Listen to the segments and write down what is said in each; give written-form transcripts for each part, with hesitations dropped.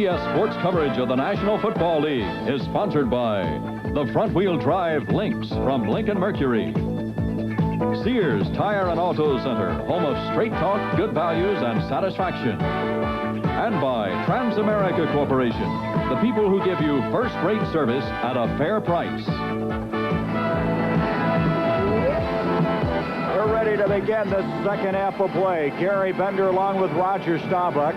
CBS Sports coverage of the National Football League is sponsored by the front-wheel drive Lynx from Lincoln Mercury, Sears Tire and Auto Center, home of straight talk, good values, and satisfaction, and by Transamerica Corporation, the people who give you first-rate service at a fair price. We're ready to begin this second half of play. Gary Bender along with Roger Staubach.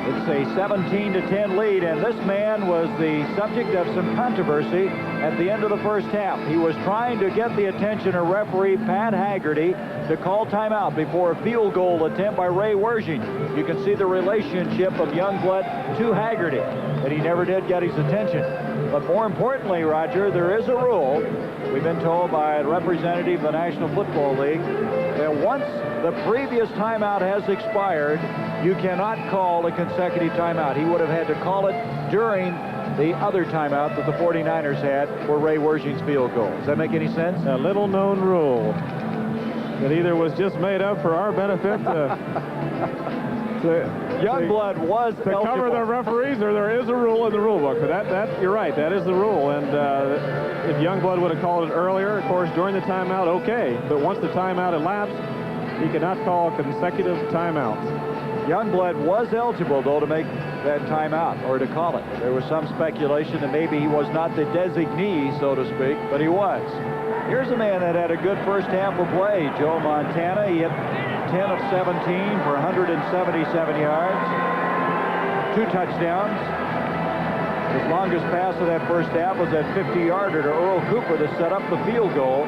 It's a 17-10 lead, and this man was the subject of some controversy at the end of the first half. He was trying to get the attention of referee Pat Haden to call timeout before a field goal attempt by Ray Wersching. You can see the relationship of Youngblood to Hagerty, but he never did get his attention. But more importantly, Roger, there is a rule, we've been told by a representative of the National Football League, that once the previous timeout has expired, you cannot call a consecutive timeout. He would have had to call it during the other timeout that the 49ers had for Ray Wersching's field goal. Does that make any sense? A little-known rule that either was just made up for our benefit Youngblood was to cover the referees, or there is a rule in the rule book. But that you're right, that is the rule. And if Youngblood would have called it earlier, of course, during the timeout, okay. But once the timeout elapsed, he cannot call consecutive timeouts. Youngblood was eligible, though, to make that timeout, or to call it. There was some speculation that maybe he was not the designee, so to speak, but he was. Here's a man that had a good first half of play, Joe Montana. He hit 10 of 17 for 177 yards, 2 touchdowns. His longest pass of that first half was that 50-yarder to Earl Cooper to set up the field goal,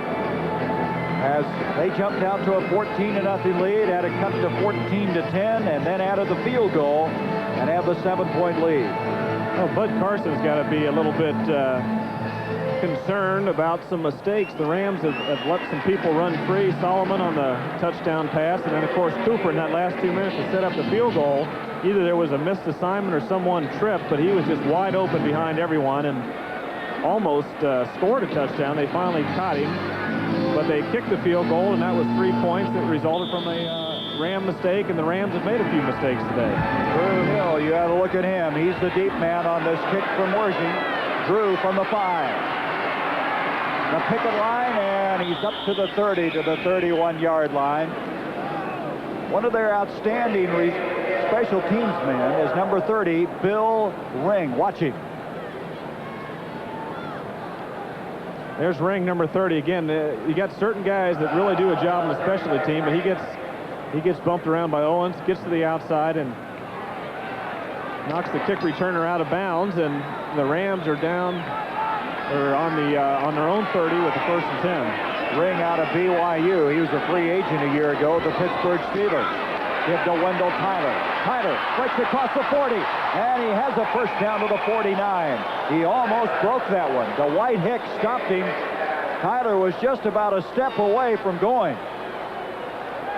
as they jumped out to a 14-0 lead, had it cut to 14-10, and then added the field goal and have the 7-point lead. Well, Bud Carson's got to be a little bit concerned about some mistakes. The Rams have let some people run free. Solomon on the touchdown pass, and then, of course, Cooper in that last 2 minutes to set up the field goal. Either there was a missed assignment or someone tripped, but he was just wide open behind everyone and almost scored a touchdown. They finally caught him, but they kicked the field goal, and that was 3 points that resulted from a Ram mistake, and the Rams have made a few mistakes today. Drew Hill, you got to look at him. He's the deep man on this kick from Wersching. Drew from the 5. The picket line, and he's up to the 30, to the 31-yard line. One of their outstanding special teams men is number 30, Bill Ring. Watch him. There's Ring, number 30. Again, you got certain guys that really do a job on the specialty team, but he gets bumped around by Owens, gets to the outside, and knocks the kick returner out of bounds, and the Rams are down, or on their own 30 with the 1st and 10. Ring out of BYU. He was a free agent a year ago with the Pittsburgh Steelers. Give to Wendell Tyler. Tyler breaks across the 40, and he has a first down to the 49. He almost broke that one. Dwight Hicks stopped him. Tyler was just about a step away from going.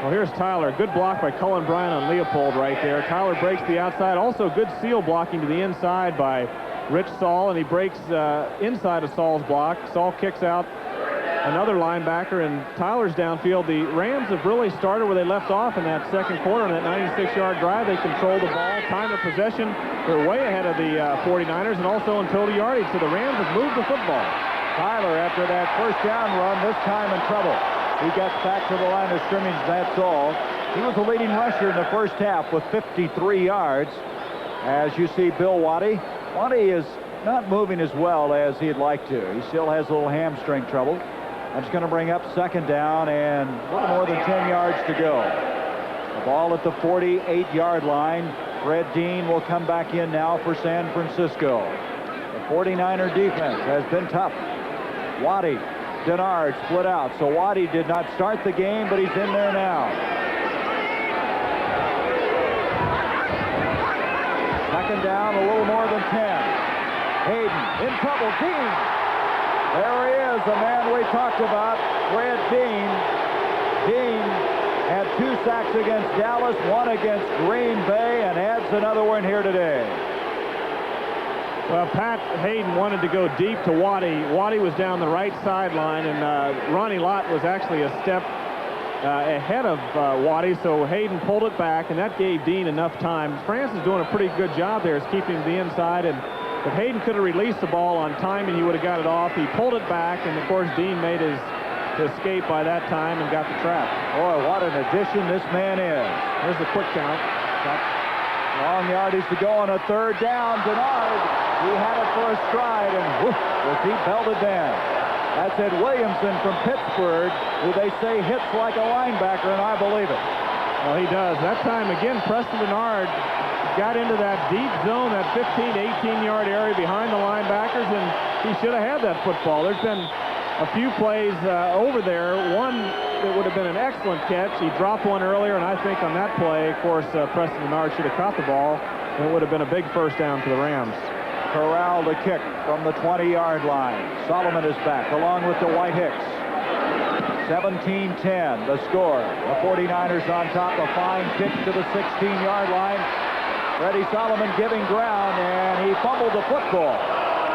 Well, here's Tyler. Good block by Cullen Bryant on Leopold right there. Tyler breaks the outside. Also good seal blocking to the inside by Rich Saul, and he breaks inside of Saul's block. Saul kicks out another linebacker, and Tyler's downfield. The Rams have really started where they left off in that second quarter on that 96-yard drive. They control the ball, time of possession. They're way ahead of the 49ers, and also in total yardage. So the Rams have moved the football. Tyler, after that first down run, this time in trouble. He gets back to the line of scrimmage, that's all. He was the leading rusher in the first half with 53 yards. As you see, Bill Waddy. Waddy is not moving as well as he'd like to. He still has a little hamstring trouble. That's going to bring up second down and a little more than 10 yards to go. The ball at the 48-yard line. Fred Dean will come back in now for San Francisco. The 49er defense has been tough. Waddy, Denard split out. So Waddy did not start the game, but he's in there now. Second down, a little more than 10. Haden in trouble. Dean. There he is, the man we talked about, Fred Dean. Dean had 2 sacks against Dallas, 1 against Green Bay, and adds another one here today. Well, Pat Haden wanted to go deep to Waddy. Waddy was down the right sideline, and Ronnie Lott was actually a step ahead of Waddy, so Haden pulled it back, and that gave Dean enough time. France is doing a pretty good job there, is keeping him to the inside, and if Haden could have released the ball on time and he would have got it off, he pulled it back, and of course Dean made his escape by that time and got the trap. Boy, what an addition this man is. There's the quick count. Long yardage to go on a third down. Denard, he had it for a stride, and whoosh, was he belted down. That's Ed Williamson from Pittsburgh, who they say hits like a linebacker, and I believe it. Well, he does. That time, again, Preston Denard got into that deep zone, that 15 to 18-yard area behind the linebackers, and he should have had that football. There's been a few plays over there. One that would have been an excellent catch. He dropped one earlier, and I think on that play, of course, Preston Denard should have caught the ball, and it would have been a big first down for the Rams. Corral to kick from the 20-yard line. Solomon is back, along with Dwight Hicks. 17-10, the score. The 49ers on top. A fine kick to the 16-yard line. Freddie Solomon giving ground, and he fumbled the football.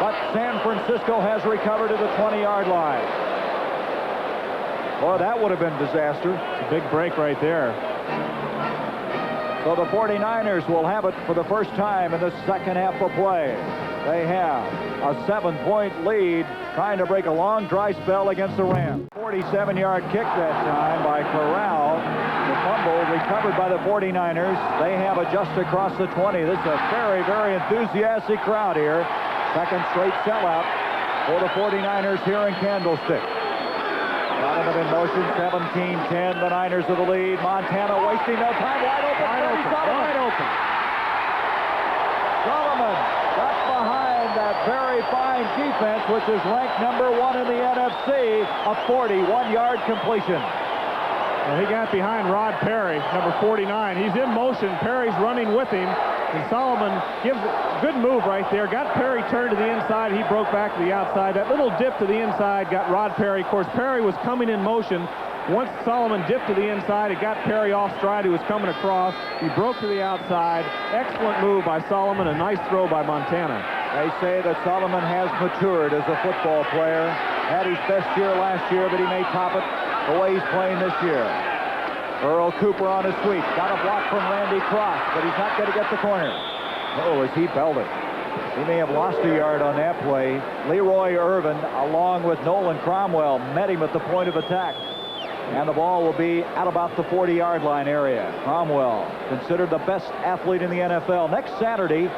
But San Francisco has recovered to the 20-yard line. Boy, that would have been disaster. It's a big break right there. So the 49ers will have it for the first time in the second half of play. They have a 7-point lead, trying to break a long dry spell against the Rams. 47-yard kick that time by Corral. The fumble recovered by the 49ers. They have it just across the 20. This is a very, very enthusiastic crowd here. Second straight sellout for the 49ers here in Candlestick. Donovan in motion, 17-10. The Niners of the lead. Montana wasting no time. Wide open. Wide open. Solomon got behind that very fine defense, which is ranked #1 in the NFC. A 41-yard completion. Well, he got behind Rod Perry, number 49. He's in motion. Perry's running with him. And Solomon gives a good move right there. Got Perry turned to the inside. He broke back to the outside. That little dip to the inside got Rod Perry. Of course, Perry was coming in motion. Once Solomon dipped to the inside, it got Perry off stride, who was coming across. He broke to the outside. Excellent move by Solomon. A nice throw by Montana. They say that Solomon has matured as a football player. Had his best year last year, but he may top it the way he's playing this year. Earl Cooper on his sweep. Got a block from Randy Cross, but he's not going to get the corner. Oh, as he belted. He may have lost a yard on that play. Leroy Irvin, along with Nolan Cromwell, met him at the point of attack. And the ball will be at about the 40-yard line area. Cromwell, considered the best athlete in the NFL. Next Saturday,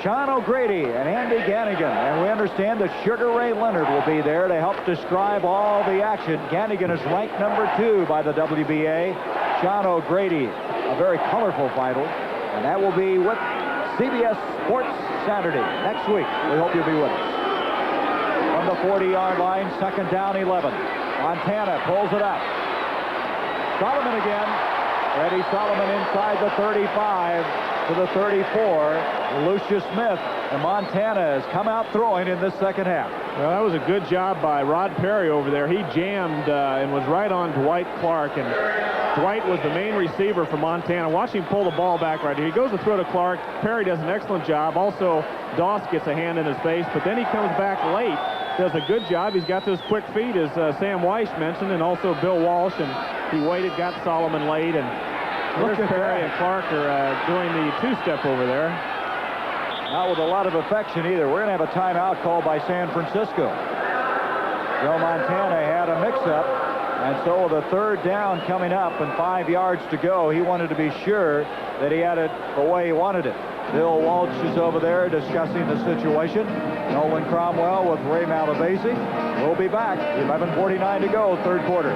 Sean O'Grady and Andy Gannigan. And we understand that Sugar Ray Leonard will be there to help describe all the action. Gannigan is ranked #2 by the WBA. Sean O'Grady, a very colorful fighter. And that will be with CBS Sports Saturday next week. We hope you'll be with us. From the 40-yard line, second down, 11. Montana pulls it up. Solomon again. Freddie Solomon inside the 35 to the 34. Lucius Smith, and Montana has come out throwing in this second half. Well, that was a good job by Rod Perry over there. He jammed and was right on Dwight Clark, and Dwight was the main receiver for Montana. Watch him pull the ball back right here. He goes to throw to Clark. Perry does an excellent job. Also, Doss gets a hand in his face, but then he comes back late. Does a good job. He's got those quick feet, as Sam Weiss mentioned, and also Bill Walsh, and he waited, got Solomon late, and there's Perry and Clark are doing the two-step over there. Not with a lot of affection either. We're going to have a timeout called by San Francisco. Joe Montana had a mix-up, and so with a third down coming up and 5 yards to go, he wanted to be sure that he had it the way he wanted it. Bill Walsh is over there discussing the situation. Nolan Cromwell with Ray Malavasi. We'll be back. 11:49 to go, third quarter.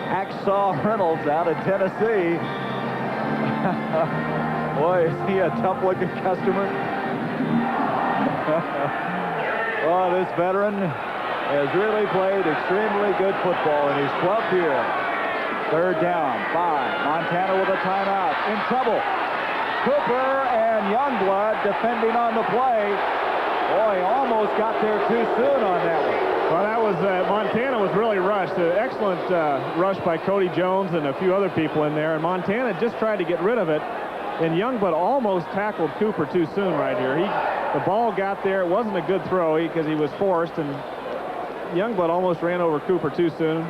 Hacksaw Reynolds out of Tennessee. Boy, is he a tough-looking customer. Well, this veteran has really played extremely good football in his 12th year. Third down, 5. Montana with a timeout. In trouble. Cooper and Youngblood defending on the play. Boy, almost got there too soon on that one. Well, that was Montana was really rushed. Excellent rush by Cody Jones and a few other people in there. And Montana just tried to get rid of it. And Youngblood almost tackled Cooper too soon right here. The ball got there. It wasn't a good throw because he was forced. And Youngblood almost ran over Cooper too soon.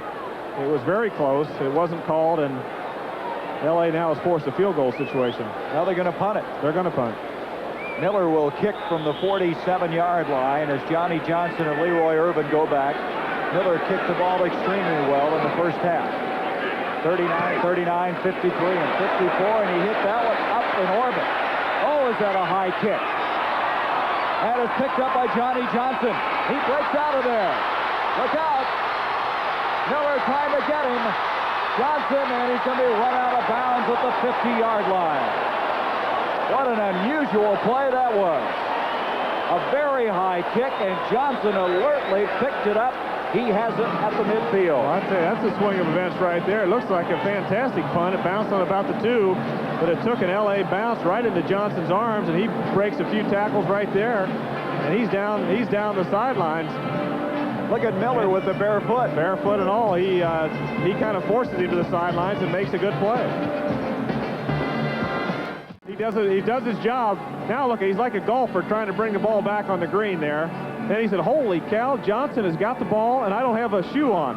It was very close. It wasn't called, and L.A. now has forced a field goal situation. Now they're going to punt it. They're going to punt. Miller will kick from the 47-yard line as Johnny Johnson and Leroy Irvin go back. Miller kicked the ball extremely well in the first half. 39, 39, 53, and 54, and he hit that one up in orbit. Oh, is that a high kick? And it's picked up by Johnny Johnson. He breaks out of there. Look out. Miller trying to get him. Johnson, and he's going to be run out of bounds at the 50-yard line. What an unusual play that was. A very high kick, and Johnson alertly picked it up. He has it at the midfield. Well, I'd say that's a swing of events right there. It looks like a fantastic punt. It bounced on about the 2, but it took an L.A. bounce right into Johnson's arms, and he breaks a few tackles right there, and he's down the sidelines. Look at Miller with the bare foot. Bare foot and all. He kind of forces him to the sidelines and makes a good play. He does his job. Now look, he's like a golfer trying to bring the ball back on the green there. And he said, holy cow, Johnson has got the ball, and I don't have a shoe on.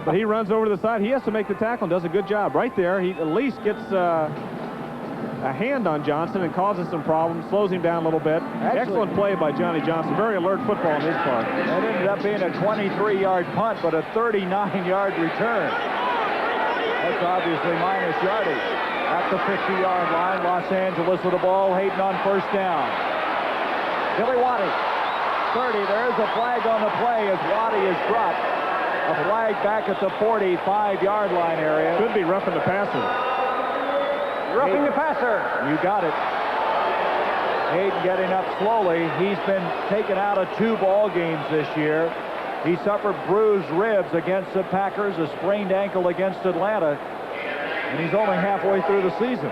But he runs over to the side. He has to make the tackle and does a good job. Right there, he at least gets a hand on Johnson and causes some problems, slows him down a little bit. Excellent play by Johnny Johnson. Very alert football on his part. That ended up being a 23-yard punt, but a 39-yard return. That's obviously minus yardage. At the 50-yard line, Los Angeles with the ball. Haden on first down. Billy Waddy, 30. There is a flag on the play as Waddy is dropped. A flag back at the 45-yard line area. Could be roughing the passer. Roughing the passer. You got it. Haden getting up slowly. He's been taken out of 2 ball games this year. He suffered bruised ribs against the Packers, a sprained ankle against Atlanta, and he's only halfway through the season.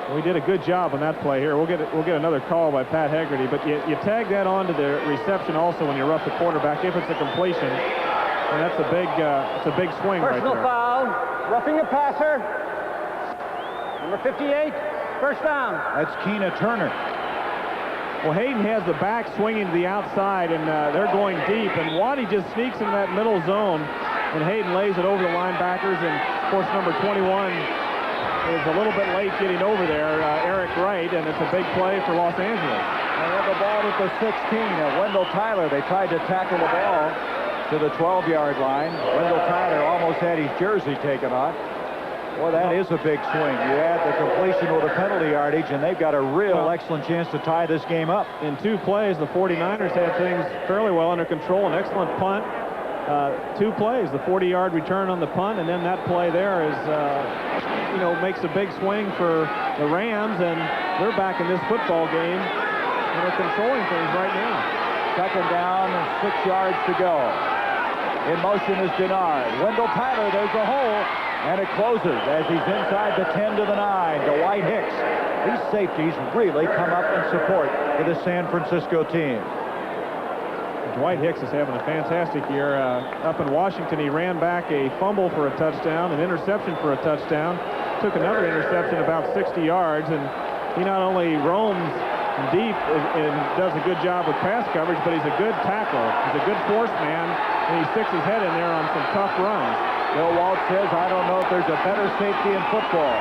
Well, he did a good job on that play here. We'll get another call by Pat Hagerty, but you tag that on to the reception also when you rough the quarterback if it's a completion, and that's a big swing right there. Personal foul, roughing the passer. Number 58, first down. That's Keena Turner. Well, Haden has the back swinging to the outside, and they're going deep, and Waddy just sneaks into that middle zone, and Haden lays it over the linebackers, and of course number 21 is a little bit late getting over there, Eric Wright, and it's a big play for Los Angeles. They have the ball at the 16. Wendell Tyler, they tried to tackle the ball to the 12-yard line. Wendell Tyler almost had his jersey taken off. Boy, that is a big swing. You add the completion with a penalty yardage, and they've got a real excellent chance to tie this game up. In 2 plays, the 49ers had things fairly well under control. An excellent punt. 2 plays, the 40-yard return on the punt, and then that play there is, makes a big swing for the Rams, and they're back in this football game, and they're controlling things right now. Second down, 6 yards to go. In motion is Denard. Wendell Tyler, there's a hole, and it closes as he's inside the 10 to the 9. Dwight Hicks. These safeties really come up in support for the San Francisco team. Dwight Hicks is having a fantastic year. Up in Washington, he ran back a fumble for a touchdown, an interception for a touchdown, took another interception about 60 yards, and he not only roams deep and does a good job with pass coverage, but he's a good tackler. He's a good force man, and he sticks his head in there on some tough runs. Bill Walsh says, I don't know if there's a better safety in football.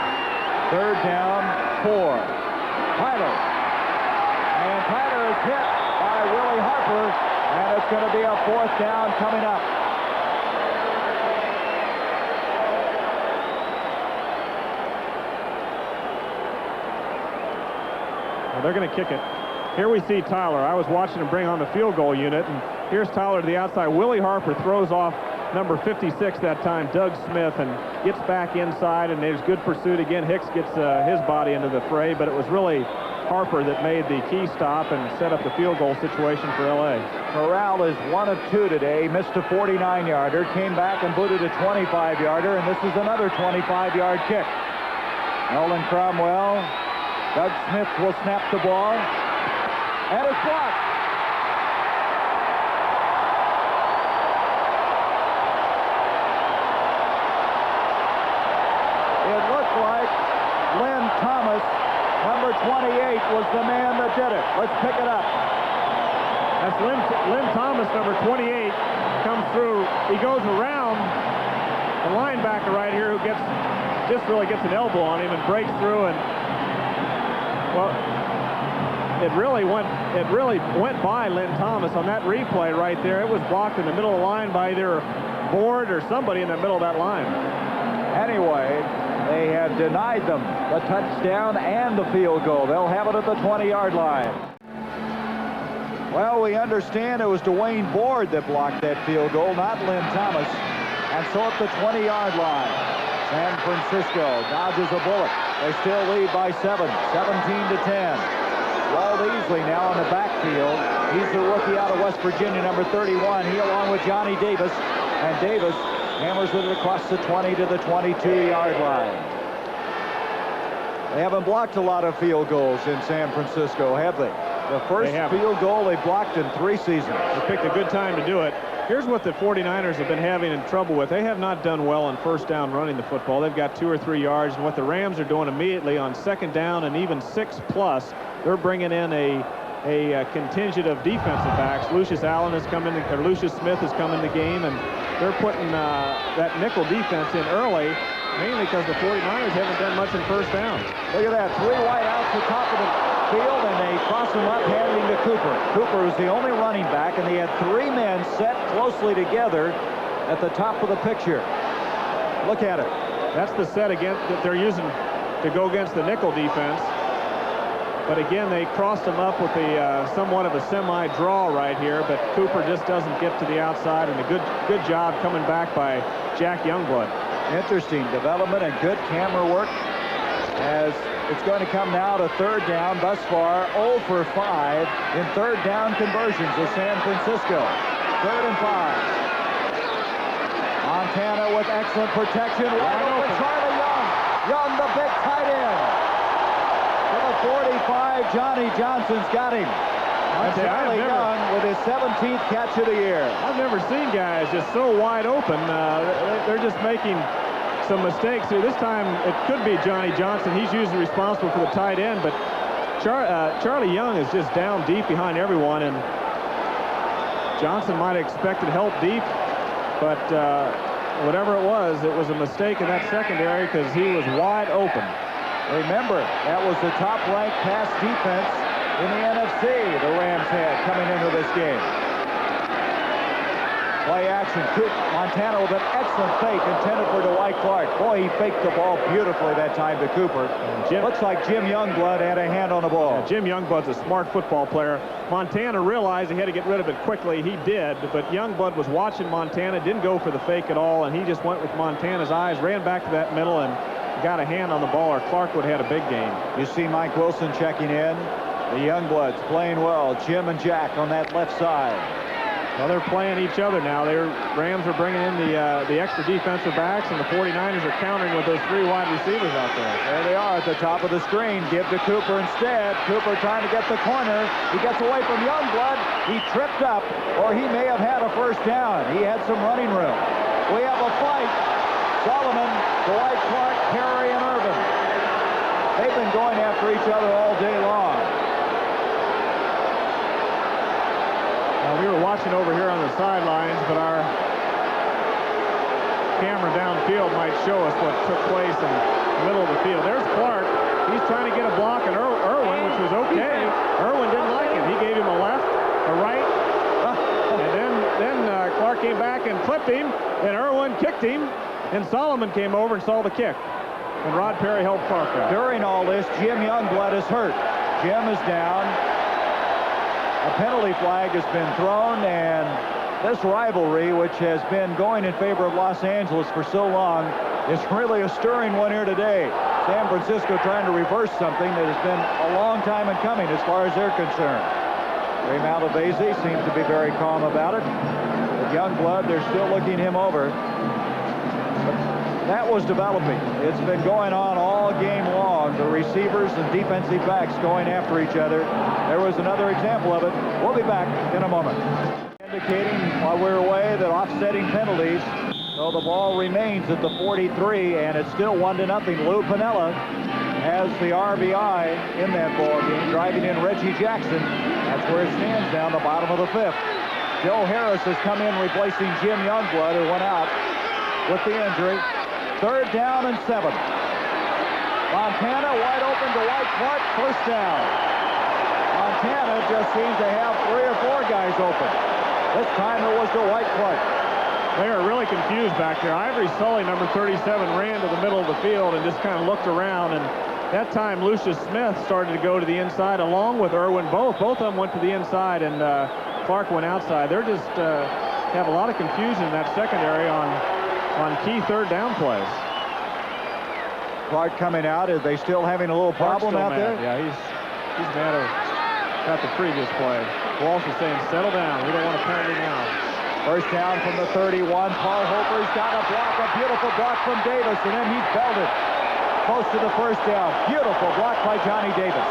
Third down, 4. Tyler. And Tyler is hit by Willie Harper, and it's going to be a 4th down coming up. Well, they're going to kick it. Here we see Tyler. I was watching him bring on the field goal unit, and here's Tyler to the outside. Willie Harper throws off number 56 that time, Doug Smith, and gets back inside, and there's good pursuit again. Hicks gets his body into the fray, but it was really Harper that made the key stop and set up the field goal situation for L.A. Corral is 1 of 2 today. Missed a 49-yarder, came back and booted a 25-yarder, and this is another 25-yard kick. Nolan Cromwell, Doug Smith will snap the ball, and it's blocked. It looked like Lynn Thomas, number 28, was the man that did it. Let's pick it up. That's Lynn Thomas, number 28, comes through. He goes around the linebacker right here, who really gets an elbow on him and breaks through, and well, it really went by Lynn Thomas on that replay right there. It was blocked in the middle of the line by either Board or somebody in the middle of that line. Anyway, they have denied them the touchdown and the field goal. They'll have it at the 20-yard line. Well, we understand it was Dwayne Board that blocked that field goal, not Lynn Thomas. And so at the 20-yard line, San Francisco dodges a bullet. They still lead by 7, 17-10. Walt Easley now on the backfield. He's the rookie out of West Virginia, number 31. He along with Johnny Davis. And Davis hammers it across the 20 to the 22-yard line. They haven't blocked a lot of field goals in San Francisco, have they? The first field goal they blocked in 3 seasons. They picked a good time to do it. Here's what the 49ers have been having in trouble with. They have not done well on first down running the football. They've got 2 or 3 yards, and what the Rams are doing immediately on second down and even 6+, they're bringing in a contingent of defensive backs. Lucius Smith has come in the game, and they're putting that nickel defense in early, mainly because the 49ers haven't done much in first down. Look at that, 3 wide outs at the top of the field, and they cross them up, handing to Cooper. Cooper was the only running back, and they had 3 men set closely together at the top of the picture. Look at it. That's the set that they're using to go against the nickel defense. But again, they crossed them up with somewhat of a semi-draw right here, but Cooper just doesn't get to the outside, and a good job coming back by Jack Youngblood. Interesting development and good camera work as it's going to come now to third down. Thus far, 0 for 5 in third down conversions of San Francisco. 3rd and 5. Montana with excellent protection. Wide open, Charlie Young. Young, the big tight end. To the 45, Johnny Johnson's got him. And Charlie Young with his 17th catch of the year. I've never seen guys just so wide open. They're just making some mistakes here. This time it could be Johnny Johnson. He's usually responsible for the tight end, but Charlie Young is just down deep behind everyone, and Johnson might have expected help deep, but whatever it was a mistake in that secondary because he was wide open. Remember, that was the top-ranked pass defense in the NFC the Rams had coming into this game. Play action. Montana with an excellent fake intended for Dwight Clark. Boy, he faked the ball beautifully that time to Cooper. Looks like Jim Youngblood had a hand on the ball. Jim Youngblood's a smart football player. Montana realized he had to get rid of it quickly. He did, but Youngblood was watching Montana, didn't go for the fake at all, and he just went with Montana's eyes, ran back to that middle, and got a hand on the ball, or Clark would have had a big game. You see Mike Wilson checking in. The Youngbloods playing well. Jim and Jack on that left side. Well, they're playing each other now. Rams are bringing in the extra defensive backs, and the 49ers are countering with those 3 wide receivers out there. There they are at the top of the screen. Give to Cooper instead. Cooper trying to get the corner. He gets away from Youngblood. He tripped up, or he may have had a first down. He had some running room. We have a fight. Solomon, Dwight Clark, Perry, and Irvin. They've been going after each other all day long. We were watching over here on the sidelines, but our camera downfield might show us what took place in the middle of the field. There's Clark. He's trying to get a block on Irwin, which was okay. Irwin didn't like it. He gave him a left, a right, and then Clark came back and clipped him, and Irwin kicked him, and Solomon came over and saw the kick. And Rod Perry helped Clark out. During all this, Jim Youngblood is hurt. Jim is down. A penalty flag has been thrown, and this rivalry, which has been going in favor of Los Angeles for so long, is really a stirring one here today. San Francisco trying to reverse something that has been a long time in coming as far as they're concerned. Ray Malavese seems to be very calm about it. With Youngblood, they're still looking him over. That was developing. It's been going on all game long. The receivers and defensive backs going after each other. There was another example of it. We'll be back in a moment. Indicating while we're away that offsetting penalties. So the ball remains at the 43, and it's still 1-0. Lou Piniella has the RBI in that ball game, driving in Reggie Jackson. That's where it stands down the bottom of the 5th. Joe Harris has come in replacing Jim Youngblood, who went out with the injury. 3rd down and 7. Montana wide open to Dwight Clark. 1st down. Montana just seems to have 3 or 4 guys open. This time it was to Dwight Clark. They are really confused back there. Ivory Sully, number 37, ran to the middle of the field and just kind of looked around. And that time, Lucius Smith started to go to the inside along with Irwin. Both of them went to the inside, and Clark went outside. They're just have a lot of confusion in that secondary on key 3rd down plays. Clark coming out. Are they still having a little problem out there? Yeah, he's mad about the previous play. Walsh is saying, settle down. We don't want to penalty now. 1st down from the 31. Paul Hofer's got a block, a beautiful block from Davis, and then he's belted close to the 1st down. Beautiful block by Johnny Davis.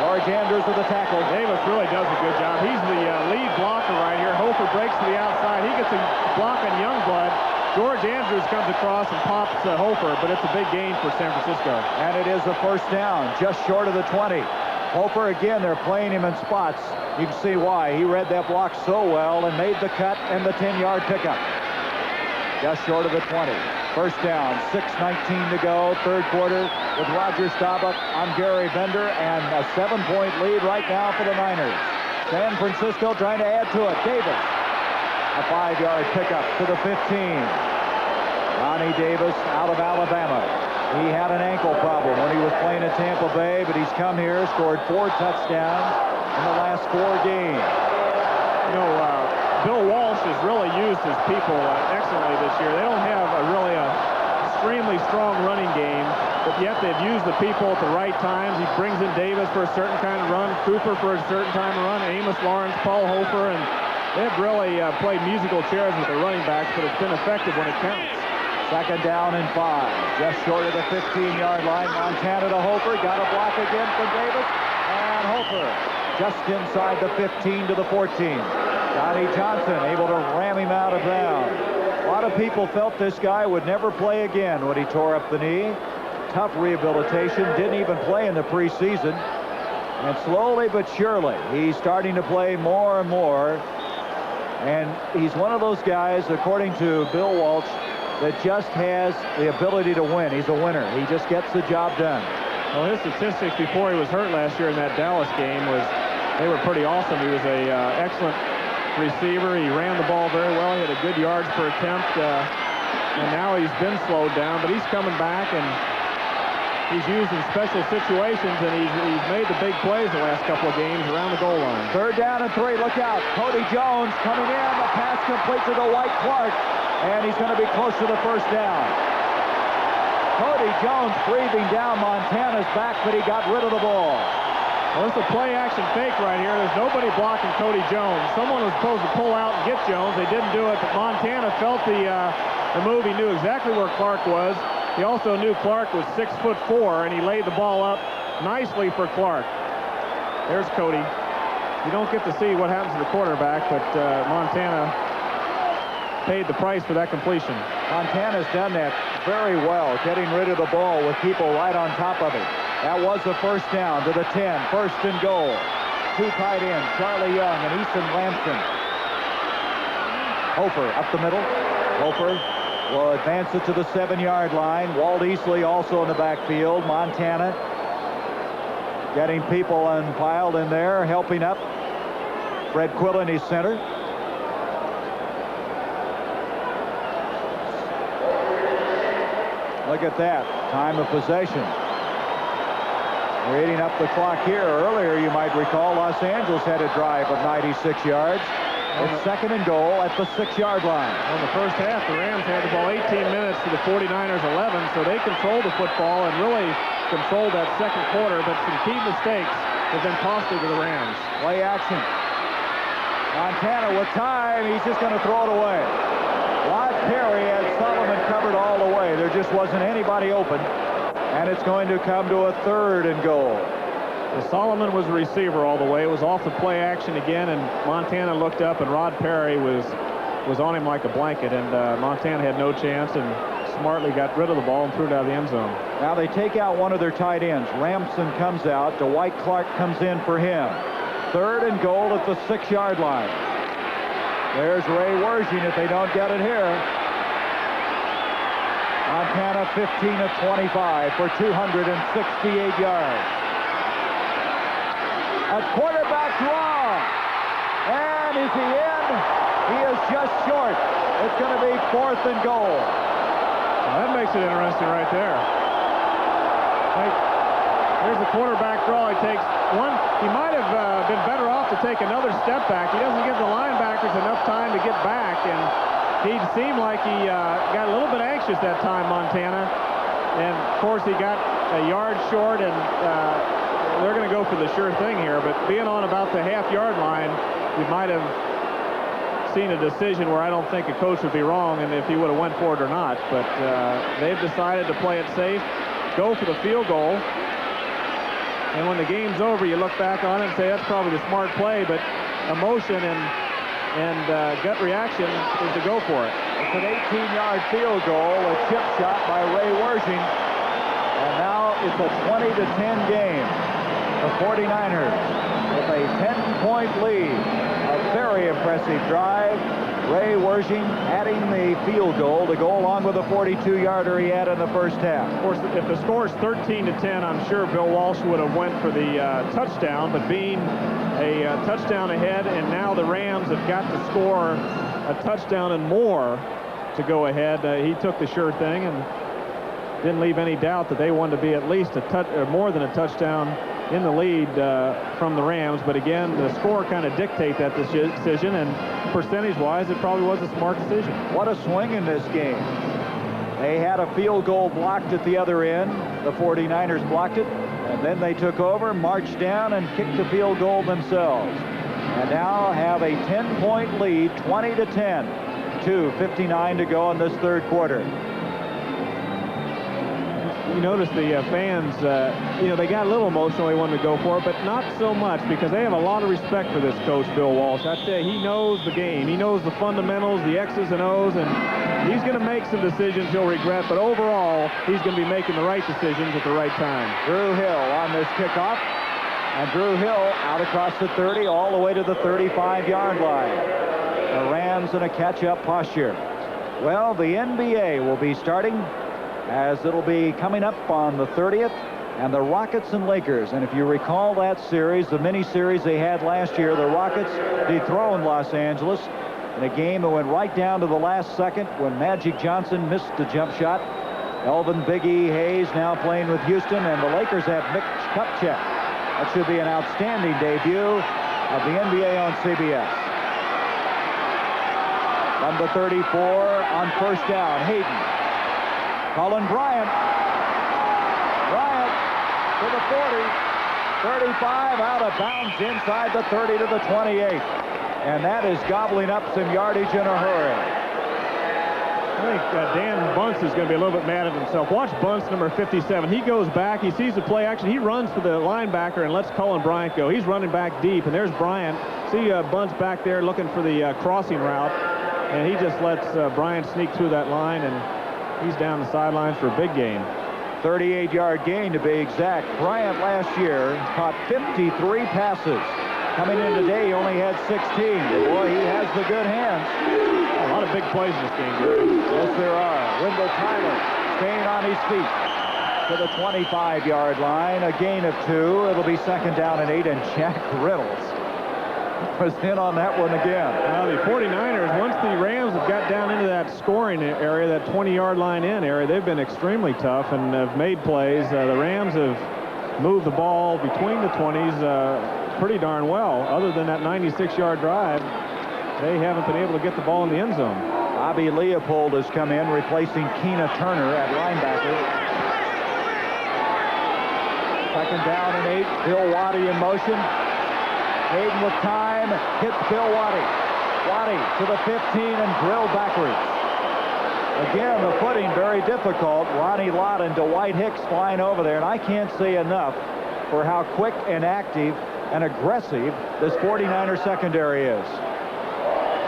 George Andrews with the tackle. Davis really does a good job. He's the lead blocker right here. Hofer breaks to the outside. He gets a block on Youngblood. George Andrews comes across and pops Hofer, but it's a big gain for San Francisco. And it is a 1st down, just short of the 20. Hofer, again, they're playing him in spots. You can see why. He read that block so well and made the cut and the 10-yard pickup. Just short of the 20. 1st down, 6:19 to go, 3rd quarter, with Roger Staubach on Gary Bender, and a 7-point lead right now for the Niners. San Francisco trying to add to it. Davis, a 5-yard pickup to the 15. Ronnie Davis out of Alabama. He had an ankle problem when he was playing at Tampa Bay, but he's come here, scored 4 touchdowns in the last 4 games. You know, Bill Walsh has really used his people excellently this year. They don't have a extremely strong running game, but yet they've used the people at the right times. He brings in Davis for a certain kind of run, Cooper for a certain time of run, Amos Lawrence, Paul Hofer, and they've really played musical chairs with their running backs, but it's been effective when it counts. 2nd down and 5, just short of the 15-yard line. Montana to Hofer, got a block again from Davis, and Hofer just inside the 15 to the 14. Johnny Johnson able to ram him out of bounds. A lot of people felt this guy would never play again when he tore up the knee. Tough rehabilitation, didn't even play in the preseason. And slowly but surely, he's starting to play more and more. And he's one of those guys, according to Bill Walsh, that just has the ability to win. He's a winner. He just gets the job done. Well, his statistics before he was hurt last year in that Dallas game they were pretty awesome. He was a excellent receiver. He ran the ball very well. He had a good yards per attempt. And now he's been slowed down, but he's coming back, and he's used in special situations, and he's made the big plays the last couple of games around the goal line. 3rd down and 3. Look out. Cody Jones coming in. The pass complete to the Dwight Clark, and he's going to be close to the 1st down. Cody Jones breathing down Montana's back, but he got rid of the ball. Well, it's a play-action fake right here. There's nobody blocking Cody Jones. Someone was supposed to pull out and get Jones. They didn't do it, but Montana felt the move. He knew exactly where Clark was. He also knew Clark was 6'4", and he laid the ball up nicely for Clark. There's Cody. You don't get to see what happens to the quarterback, but Montana paid the price for that completion. Montana's done that very well, getting rid of the ball with people right on top of it. That was the 1st down to the 10, 1st and goal. 2 tight ends, Charlie Young and Easton Lampson. Hofer up the middle. Hofer will advance it to the 7-yard line. Walt Easley also in the backfield. Montana getting people piled in there, helping up. Fred Quillen is center. Look at that, time of possession. We're eating up the clock here. Earlier, you might recall, Los Angeles had a drive of 96 yards. It's 2nd and goal at the 6-yard line. In the first half, the Rams had the ball 18 minutes to the 49ers 11, so they controlled the football and really controlled that 2nd quarter, but some key mistakes have been costly to the Rams. Play action. Montana with time. He's just going to throw it away. Rod Perry had Solomon covered all the way. There just wasn't anybody open. And it's going to come to a 3rd and goal. Well, Solomon was a receiver all the way. It was off the play action again, and Montana looked up, and Rod Perry was on him like a blanket, and Montana had no chance, and smartly got rid of the ball and threw it out of the end zone. Now they take out one of their tight ends. Ramson comes out. Dwight Clark comes in for him. 3rd and goal at the 6-yard line. There's Ray Wersching if they don't get it here. Montana 15 of 25 for 268 yards. A quarterback draw. And is he in? He is just short. It's going to be 4th and goal. Well, that makes it interesting right there. Here's the quarterback draw. He takes one. He might have been better off to take another step back. He doesn't give the linebackers enough time to get back, and he seemed like he got a little bit anxious that time, Montana. And, of course, he got a yard short, and they're going to go for the sure thing here. But being on about the half-yard line, you might have seen a decision where I don't think a coach would be wrong and if he would have went for it or not. But they've decided to play it safe, go for the field goal. And when the game's over, you look back on it and say that's probably the smart play, but emotion and gut reaction is to go for it. It's an 18-yard field goal, a chip shot by Ray Wersching. And now it's a 20-10 game. The 49ers with a 10-point lead. A very impressive drive. Ray Wersching adding the field goal to go along with the 42-yarder he had in the first half. Of course, if the score is 13-10, I'm sure Bill Walsh would have went for the touchdown, but being a touchdown ahead, and now the Rams have got to score a touchdown and more to go ahead, he took the sure thing and didn't leave any doubt that they wanted to be at least more than a touchdown in the lead from the Rams. But again, the score kind of dictate that decision, and percentage-wise, it probably was a smart decision. What a swing in this game. They had a field goal blocked at the other end. The 49ers blocked it, and then they took over, marched down, and kicked the field goal themselves. And now have a 10-point lead, 20-10. 2:59 to go in this third quarter. You notice the fans, they got a little emotional. They wanted to go for it, but not so much because they have a lot of respect for this coach, Bill Walsh. I tell you, he knows the game. He knows the fundamentals, the X's and O's, and he's going to make some decisions he'll regret, but overall, he's going to be making the right decisions at the right time. Drew Hill on this kickoff, and Drew Hill out across the 30 all the way to the 35-yard line. The Rams in a catch-up posture. Well, the NBA will be starting as it'll be coming up on the 30th, and the Rockets and Lakers. And if you recall that series, the mini-series they had last year, the Rockets dethroned Los Angeles in a game that went right down to the last second when Magic Johnson missed the jump shot. Elvin Big E Hayes now playing with Houston, and the Lakers have Mitch Kupchak. That should be an outstanding debut of the NBA on CBS. From the 34 on first down, Haden. Colin Bryant. Bryant to the 40. 35 out of bounds inside the 30 to the 28. And that is gobbling up some yardage in a hurry. I think Dan Bunce is going to be a little bit mad at himself. Watch Bunce, number 57. He goes back. He sees the play action. He runs for the linebacker and lets Colin Bryant go. He's running back deep, and there's Bryant. See Bunce back there looking for the crossing route, and he just lets Bryant sneak through that line, and he's down the sidelines for a big gain. 38-yard gain to be exact. Bryant last year caught 53 passes. Coming in today, he only had 16. Boy, he has the good hands. A lot of big plays in this game, Gary. Yes, there are. Wendell Tyler staying on his feet to the 25-yard line. A gain of 2. It'll be second down and 8, and Jack Reynolds was in on that one again. The 49ers, once the Rams have got down into that scoring area, that 20-yard line in area, they've been extremely tough and have made plays. The Rams have moved the ball between the 20s pretty darn well. Other than that 96-yard drive, they haven't been able to get the ball in the end zone. Bobby Leopold has come in, replacing Keena Turner at linebacker. Second down and 8. Bill Waddy in motion. Haden with time, hits Bill Waddy. Waddy to the 15 and drilled backwards. Again, the footing very difficult. Ronnie Lott and Dwight Hicks flying over there, and I can't say enough for how quick and active and aggressive this 49er secondary is.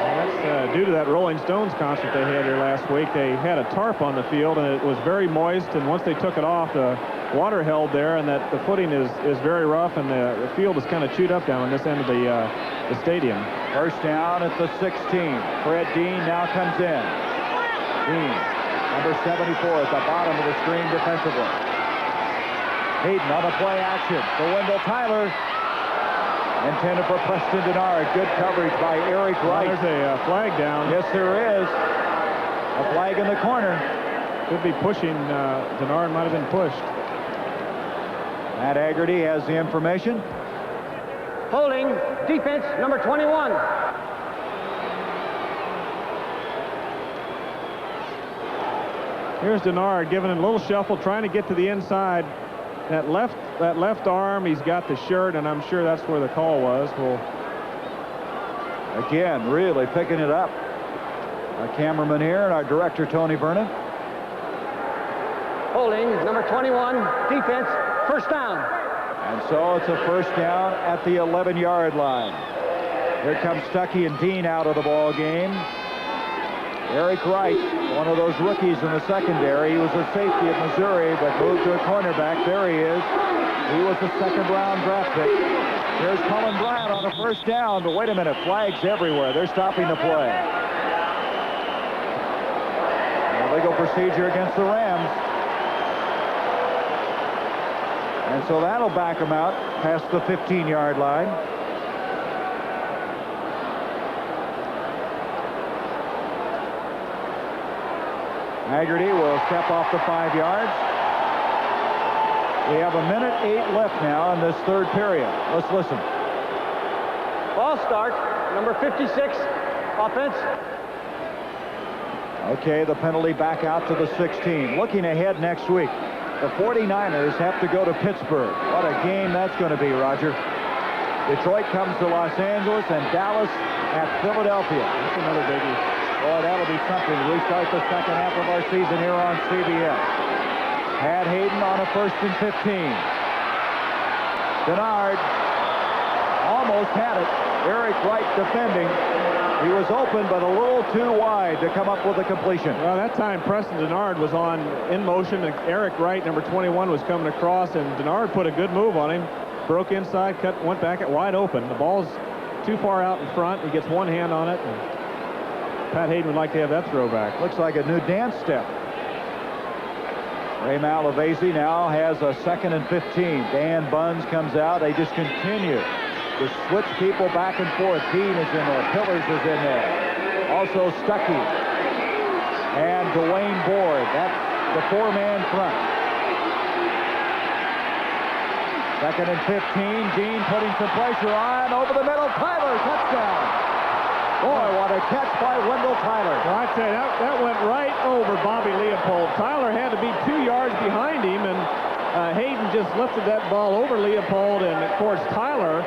That's due to that Rolling Stones concert they had here last week. They had a tarp on the field, and it was very moist, and once they took it off, the water held there, and that the footing is very rough, and the field is kind of chewed up down on this end of the stadium. First down at the 16. Fred Dean now comes in. Dean, number 74 at the bottom of the screen defensively. Hayden on the play action for Wendell Tyler. Intended for Preston Denard. Good coverage by Eric Wright. Well, there's a flag down. Yes, there is. A flag in the corner. Could be pushing. Denard might have been pushed. Matt Haggerty has the information. Holding defense number 21. Here's Denard giving it a little shuffle, trying to get to the inside. That left arm, he's got the shirt, and I'm sure that's where the call was. Well, again, really picking it up. Our cameraman here and our director, Tony Vernon. Holding number 21, defense, first down. And so it's a first down at the 11-yard line. Here comes Stuckey and Dean out of the ball game. Eric Wright, one of those rookies in the secondary. He was a safety at Missouri, but moved to a cornerback. There he is. He was a second-round draft pick. Here's Cullen Bryant on a first down. But wait a minute, flags everywhere. They're stopping the play. Illegal procedure against the Rams. And so that'll back them out past the 15-yard line. Haggerty will step off the 5 yards. We have 1:08 left now in this third period. Let's listen. Ball start, number 56, offense. Okay, the penalty back out to the 16. Looking ahead next week, the 49ers have to go to Pittsburgh. What a game that's going to be, Roger. Detroit comes to Los Angeles and Dallas at Philadelphia. That's another biggie. Boy, that'll be something. We start the second half of our season here on CBS. Pat Haden on a 1st and 15. Denard almost had it. Eric Wright defending. He was open, but a little too wide to come up with a completion. Well, that time Preston Denard was in motion, and Eric Wright, number 21, was coming across, and Denard put a good move on him. Broke inside, went back at wide open. The ball's too far out in front. He gets one hand on it. Pat Haden would like to have that throwback. Looks like a new dance step. Ray Malavasi now has a 2nd and 15. Dan Buns comes out. They just continue to switch people back and forth. Dean is in there. Pillars is in there. Also Stuckey and Dwayne Board. That's the 4-man front. 2nd and 15. Dean putting some pressure on. Over the middle. Tyler, touchdown. Boy, what a catch by Wendell Tyler. Well, I'd say that went right over Bobby Leopold. Tyler had to be 2 yards behind him, and Haden just lifted that ball over Leopold, and of course Tyler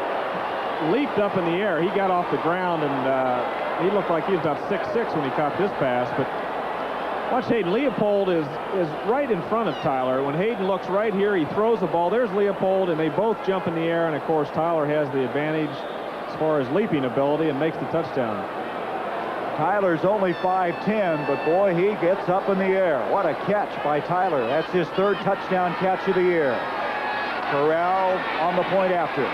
leaped up in the air. He got off the ground, and he looked like he was about 6'6" when he caught this pass. But watch Haden. Leopold is right in front of Tyler. When Haden looks right here, he throws the ball. There's Leopold, and they both jump in the air, and of course Tyler has the advantage as far as leaping ability and makes the touchdown. Tyler's only 5'10", but boy, he gets up in the air. What a catch by Tyler. That's his 3rd touchdown catch of the year. Corral on the point after.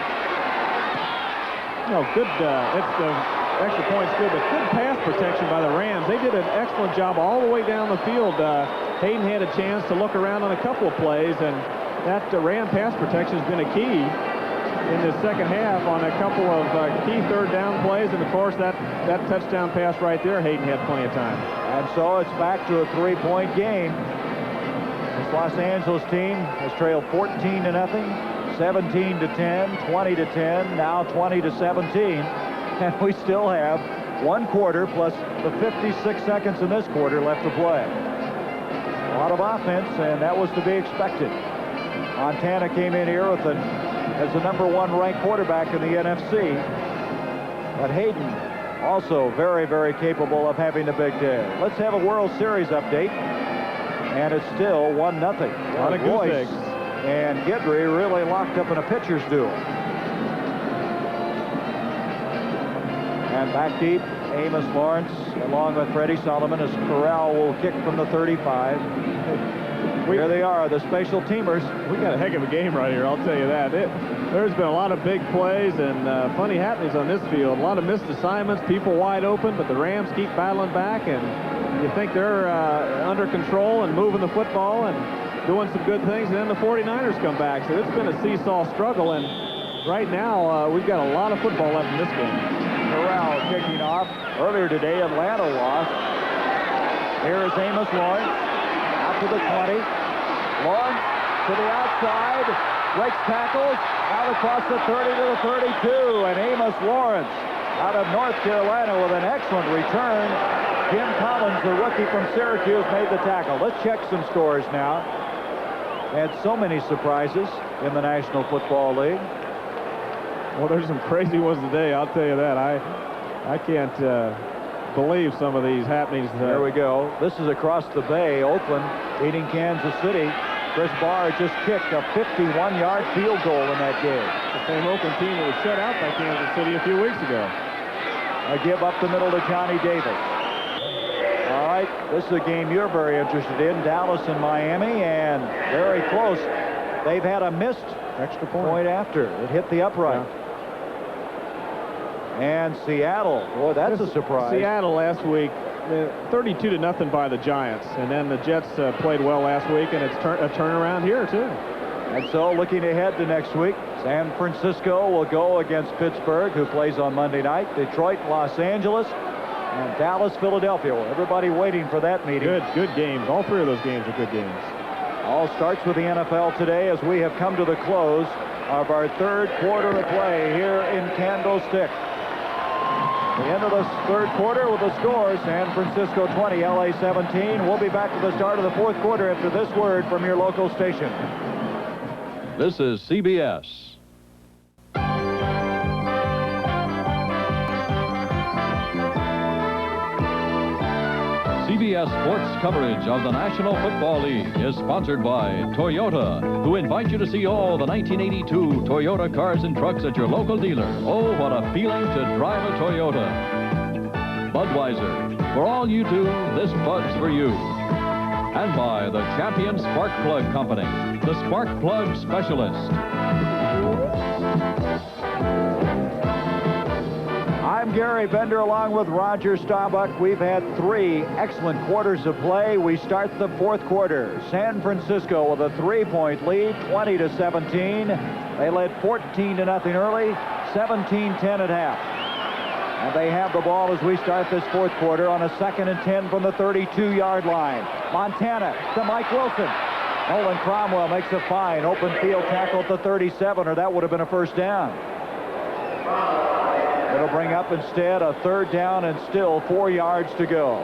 No, good. The extra point's good, but good pass protection by the Rams. They did an excellent job all the way down the field. Haden had a chance to look around on a couple of plays, and that Ram pass protection has been a key in the second half on a couple of key 3rd down plays, and of course that touchdown pass right there, Haden had plenty of time. And so it's back to a 3-point game. This Los Angeles team has trailed 14-0, 17-10, 20-10, now 20-17, and we still have 1 quarter plus the 56 seconds in this quarter left to play. A lot of offense, and that was to be expected. Montana came in here with as the number 1 ranked quarterback in the NFC. But Haden also very, very capable of having a big day. Let's have a World Series update. And it's still 1-0. A lot of goose eggs. And Guidry really locked up in a pitcher's duel. And back deep, Amos Lawrence along with Freddie Solomon as Corral will kick from the 35. Here they are, the special teamers. We got a heck of a game right here, I'll tell you that. There's been a lot of big plays and funny happenings on this field. A lot of missed assignments, people wide open, but the Rams keep battling back, and you think they're under control and moving the football and doing some good things, and then the 49ers come back. So it's been a seesaw struggle, and right now we've got a lot of football left in this game. Corral kicking off. Earlier today, Atlanta lost. Here is Amos Lawrence out to the 20. Lawrence to the outside, breaks tackles, out across the 30 to the 32, and Amos Lawrence out of North Carolina with an excellent return. Jim Collins, the rookie from Syracuse, made the tackle. Let's check some scores now. Had so many surprises in the National Football League. Well, there's some crazy ones today, I'll tell you that. I can't believe some of these happenings. There we go. This is across the bay. Oakland beating Kansas City. Chris Barr just kicked a 51-yard field goal in that game. The same Oakland team that was shut out by Kansas City a few weeks ago. A give up the middle to Johnny Davis. All right, this is a game you're very interested in. Dallas and Miami, and very close. They've had a missed extra point after. It hit the upright. Yeah. And Seattle, boy, that's a surprise. Seattle last week, 32-0 by the Giants, and then the Jets played well last week, and it's a turnaround here too. And so, looking ahead to next week, San Francisco will go against Pittsburgh, who plays on Monday night. Detroit, Los Angeles, and Dallas, Philadelphia. Everybody waiting for that meeting. Good games. All three of those games are good games. All starts with the NFL today as we have come to the close of our third quarter of play here in Candlestick. The end of the third quarter with the score, San Francisco 20, LA 17. We'll be back to the start of the fourth quarter after this word from your local station. This is CBS. CBS Sports coverage of the National Football League is sponsored by Toyota, who invite you to see all the 1982 Toyota cars and trucks at your local dealer. Oh, what a feeling to drive a Toyota. Budweiser, for all you do, this Bud's for you. And by the Champion Spark Plug Company, the Spark Plug Specialist. I'm Gary Bender along with Roger Staubach. We've had three excellent quarters of play. We start the fourth quarter. San Francisco with a 3-point lead, 20-17. They led 14-0 early, 17-10 at half. And they have the ball as we start this fourth quarter on a 2nd and 10 from the 32-yard line. Montana to Mike Wilson. Nolan Cromwell makes a fine open field tackle at the 37, or that would have been a first down. It'll bring up instead a 3rd down and still 4 yards to go.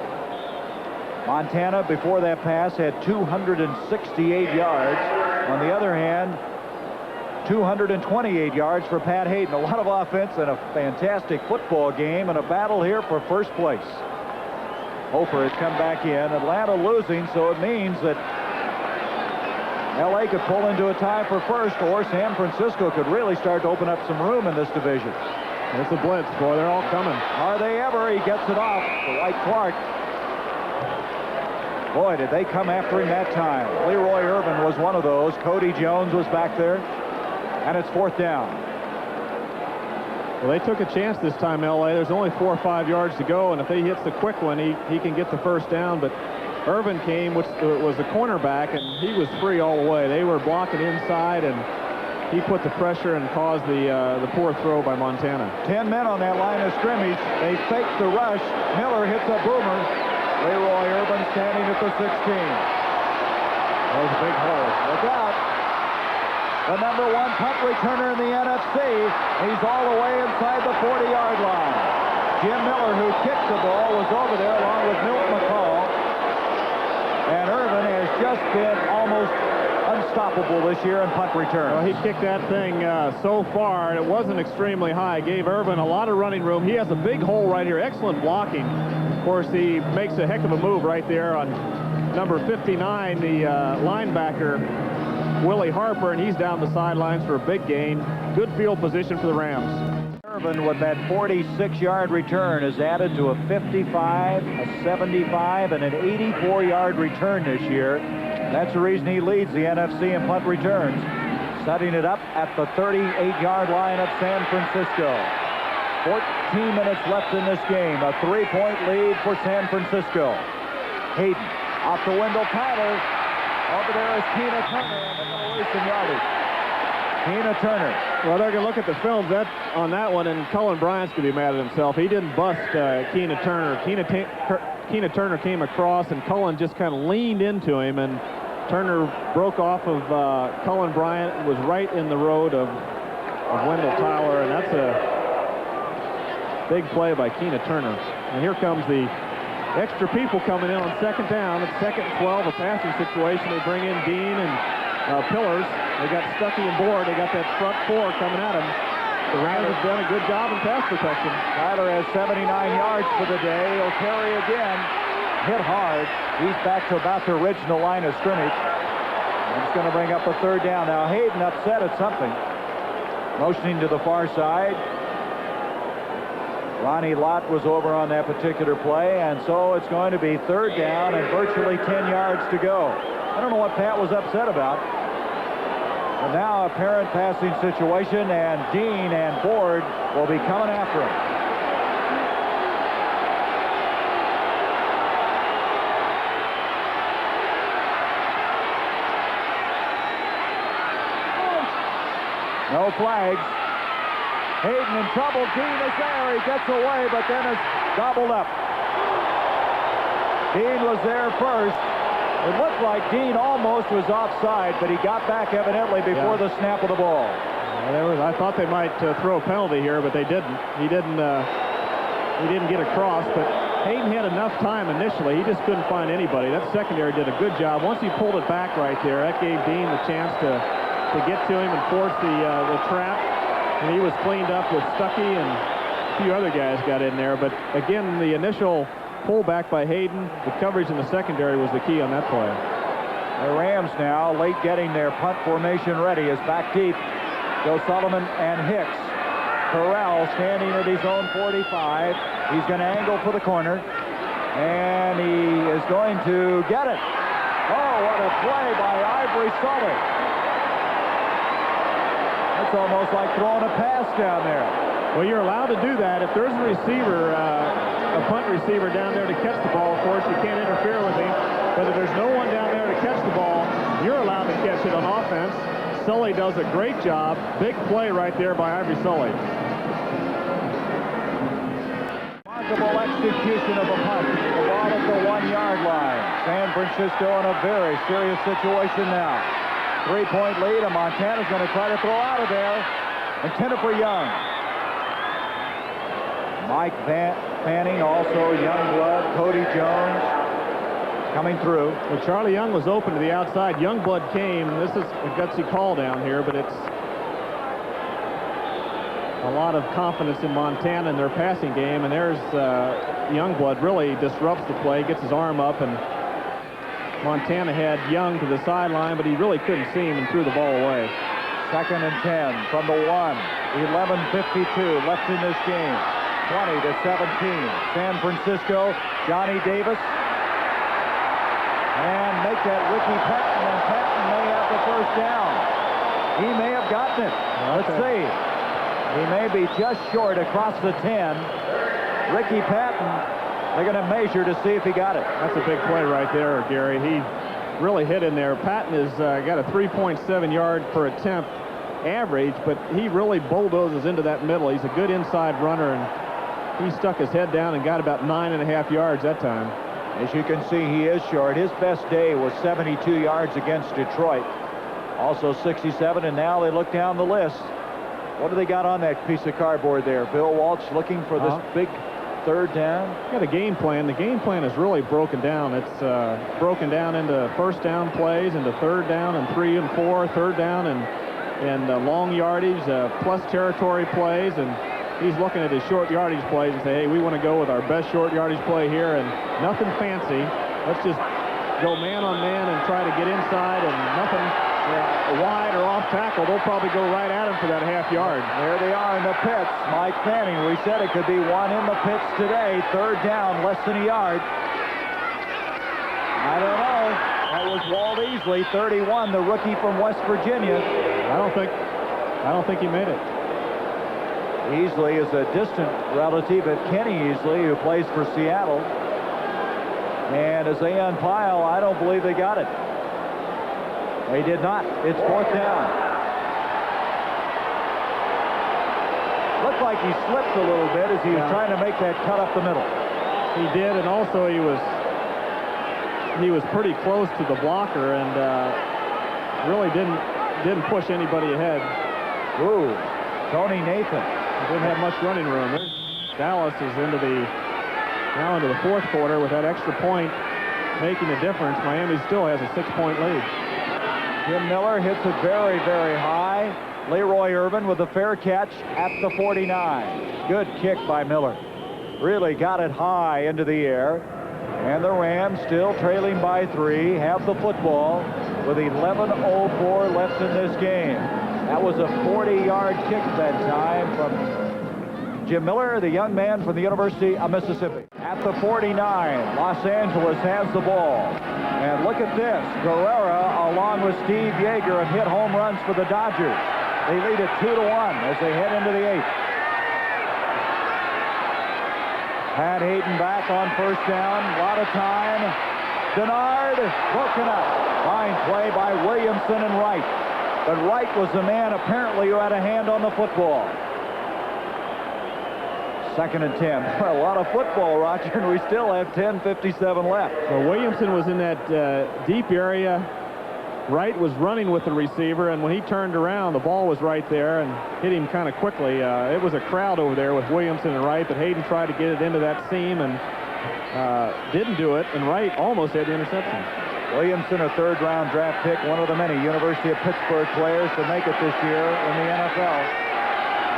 Montana, before that pass, had 268 yards. On the other hand, 228 yards for Pat Haden. A lot of offense and a fantastic football game and a battle here for first place. Hofer has come back in. Atlanta losing, so it means that LA could pull into a tie for first, or San Francisco could really start to open up some room in this division. It's a blitz, boy. They're all coming. Are they ever? He gets it off. Dwight Clark. Boy, did they come after him that time. Leroy Irvin was one of those. Cody Jones was back there. And it's 4th down. Well, they took a chance this time, LA. There's only 4 or 5 yards to go, and if he hits the quick one, he can get the first down. But Irvin came, which was the cornerback, and he was free all the way. They were blocking inside, and he put the pressure and caused the poor throw by Montana. 10 men on that line of scrimmage. They fake the rush. Miller hits a boomer. Leroy Irvin standing at the 16. That was a big hole. Look out. The number 1 punt returner in the NFC. He's all the way inside the 40-yard line. Jim Miller, who kicked the ball, was over there along with Milt McCall. And Irvin has just been almost unstoppable this year in punt return. Well, he kicked that thing so far, and it wasn't extremely high. It gave Irvin a lot of running room. He has a big hole right here. Excellent blocking. Of course, he makes a heck of a move right there on number 59, the linebacker, Willie Harper, and he's down the sidelines for a big gain. Good field position for the Rams. Marvin with that 46-yard return has added to a 55, a 75, and an 84-yard return this year. That's the reason he leads the NFC in punt returns. Setting it up at the 38-yard line of San Francisco. 14 minutes left in this game. A 3-point lead for San Francisco. Haden off to Wendell Tyler. Over there is Tina Turner, and they're going to lose some yardage. Tina Turner. Well, they're going to look at the films on that one, and Cullen Bryant's going to be mad at himself. He didn't bust Tina Turner. Tina Turner came across, and Cullen just kind of leaned into him, and Turner broke off of Cullen Bryant and was right in the road of Wendell Tyler, and that's a big play by Tina Turner. And here comes the extra people coming in on second down. It's 2nd and 12, a passing situation. They bring in Dean and Pillars. They got Stuckey and Board. They got that front four coming at him. The Rams have done a good job in pass protection. Tyler has 79 yards for the day. He'll carry again. Hit hard. He's back to about the original line of scrimmage. And it's going to bring up a 3rd down. Now Haden upset at something. Motioning to the far side. Ronnie Lott was over on that particular play, and so it's going to be 3rd down and virtually 10 yards to go. I don't know what Pat was upset about. But now a parent passing situation, and Dean and Board will be coming after him. No flags. Haden in trouble. Dean is there. He gets away, but then it's gobbled up. Dean was there first. It looked like Dean almost was offside, but he got back evidently before the snap of the ball. I thought they might throw a penalty here, but they didn't. He didn't get across, but Haden had enough time initially. He just couldn't find anybody. That secondary did a good job. Once he pulled it back right there, that gave Dean the chance to get to him and force the trap. And he was cleaned up with Stuckey, and a few other guys got in there. But again, the initial pullback by Haden, the coverage in the secondary was the key on that play. The Rams now late getting their punt formation ready is back deep. Joe Solomon and Hicks. Corral standing at his own 45. He's going to angle for the corner, and he is going to get it. Oh, what a play by Ivory Sully. It's almost like throwing a pass down there. Well, you're allowed to do that. If there's a receiver, a punt receiver down there to catch the ball, of course, you can't interfere with him. But if there's no one down there to catch the ball, you're allowed to catch it on offense. Sully does a great job. Big play right there by Ivory Sully. Remarkable execution of a punt. The ball at the 1-yard line. San Francisco in a very serious situation now. 3-point lead, and Montana's going to try to throw out of there. Intended for Young. Mike Fanning, also Youngblood, Cody Jones coming through. Well, Charlie Young was open to the outside. Youngblood came. This is a gutsy call down here, but it's a lot of confidence in Montana in their passing game, and there's Youngblood really disrupts the play, gets his arm up, and Montana had Young to the sideline, but he really couldn't see him and threw the ball away. 2nd and 10 from the 1. 11:52 left in this game. 20-17. San Francisco. Johnny Davis. And make that Ricky Patton, and Patton may have the 1st down. He may have gotten it. Let's see. He may be just short across the 10. Ricky Patton. They're going to measure to see if he got it. That's a big play right there, Gary. He really hit in there. Patton has got a 3.7 yard per attempt average, but he really bulldozes into that middle. He's a good inside runner, and he stuck his head down and got about 9.5 yards that time. As you can see, he is short. His best day was 72 yards against Detroit. Also 67, and now they look down the list. What do they got on that piece of cardboard there? Bill Walsh looking for this big 3rd down. Got a game plan. The game plan is really broken down. It's broken down into 1st down plays, into 3rd down and 3 and 4, 3rd down and long yardage, plus territory plays, and he's looking at his short yardage plays and say, hey, we want to go with our best short yardage play here, and nothing fancy. Let's just go man on man and try to get inside, and nothing wide or off tackle, they'll probably go right at him for that half yard. There they are in the pits. Mike Fanning, we said it could be one in the pits today. Third down, less than a yard. I don't know. That was Walt Easley, 31, the rookie from West Virginia. I don't think he made it. Easley is a distant relative of Kenny Easley, who plays for Seattle. And as they unpile, I don't believe they got it. They did not. It's fourth down. Looked like he slipped a little bit as he was trying to make that cut up the middle. He did, and also he was pretty close to the blocker and really didn't push anybody ahead. Ooh, Tony Nathan. Didn't have much running room. Dallas is now into the fourth quarter with that extra point making a difference. Miami still has a 6-point lead. Jim Miller hits it very, very high. Leroy Irvin with a fair catch at the 49. Good kick by Miller. Really got it high into the air. And the Rams, still trailing by 3, have the football with 11:04 left in this game. That was a 40-yard kick that time from Jim Miller, the young man from the University of Mississippi. At the 49, Los Angeles has the ball. And look at this. Guerrera, along with Steve Yeager, have hit home runs for the Dodgers. They lead it 2-1 as they head into the 8th. Pat Haden back on first down. A lot of time. Denard broken up. Fine play by Williamson and Wright. But Wright was the man apparently who had a hand on the football. 2nd and 10. A lot of football, Roger, and we still have 10:57 left. Well, Williamson was in that deep area. Wright was running with the receiver, and when he turned around, the ball was right there and hit him kind of quickly. It was a crowd over there with Williamson and Wright, but Haden tried to get it into that seam and didn't do it, and Wright almost had the interception. Williamson, a 3rd-round draft pick, one of the many University of Pittsburgh players to make it this year in the NFL.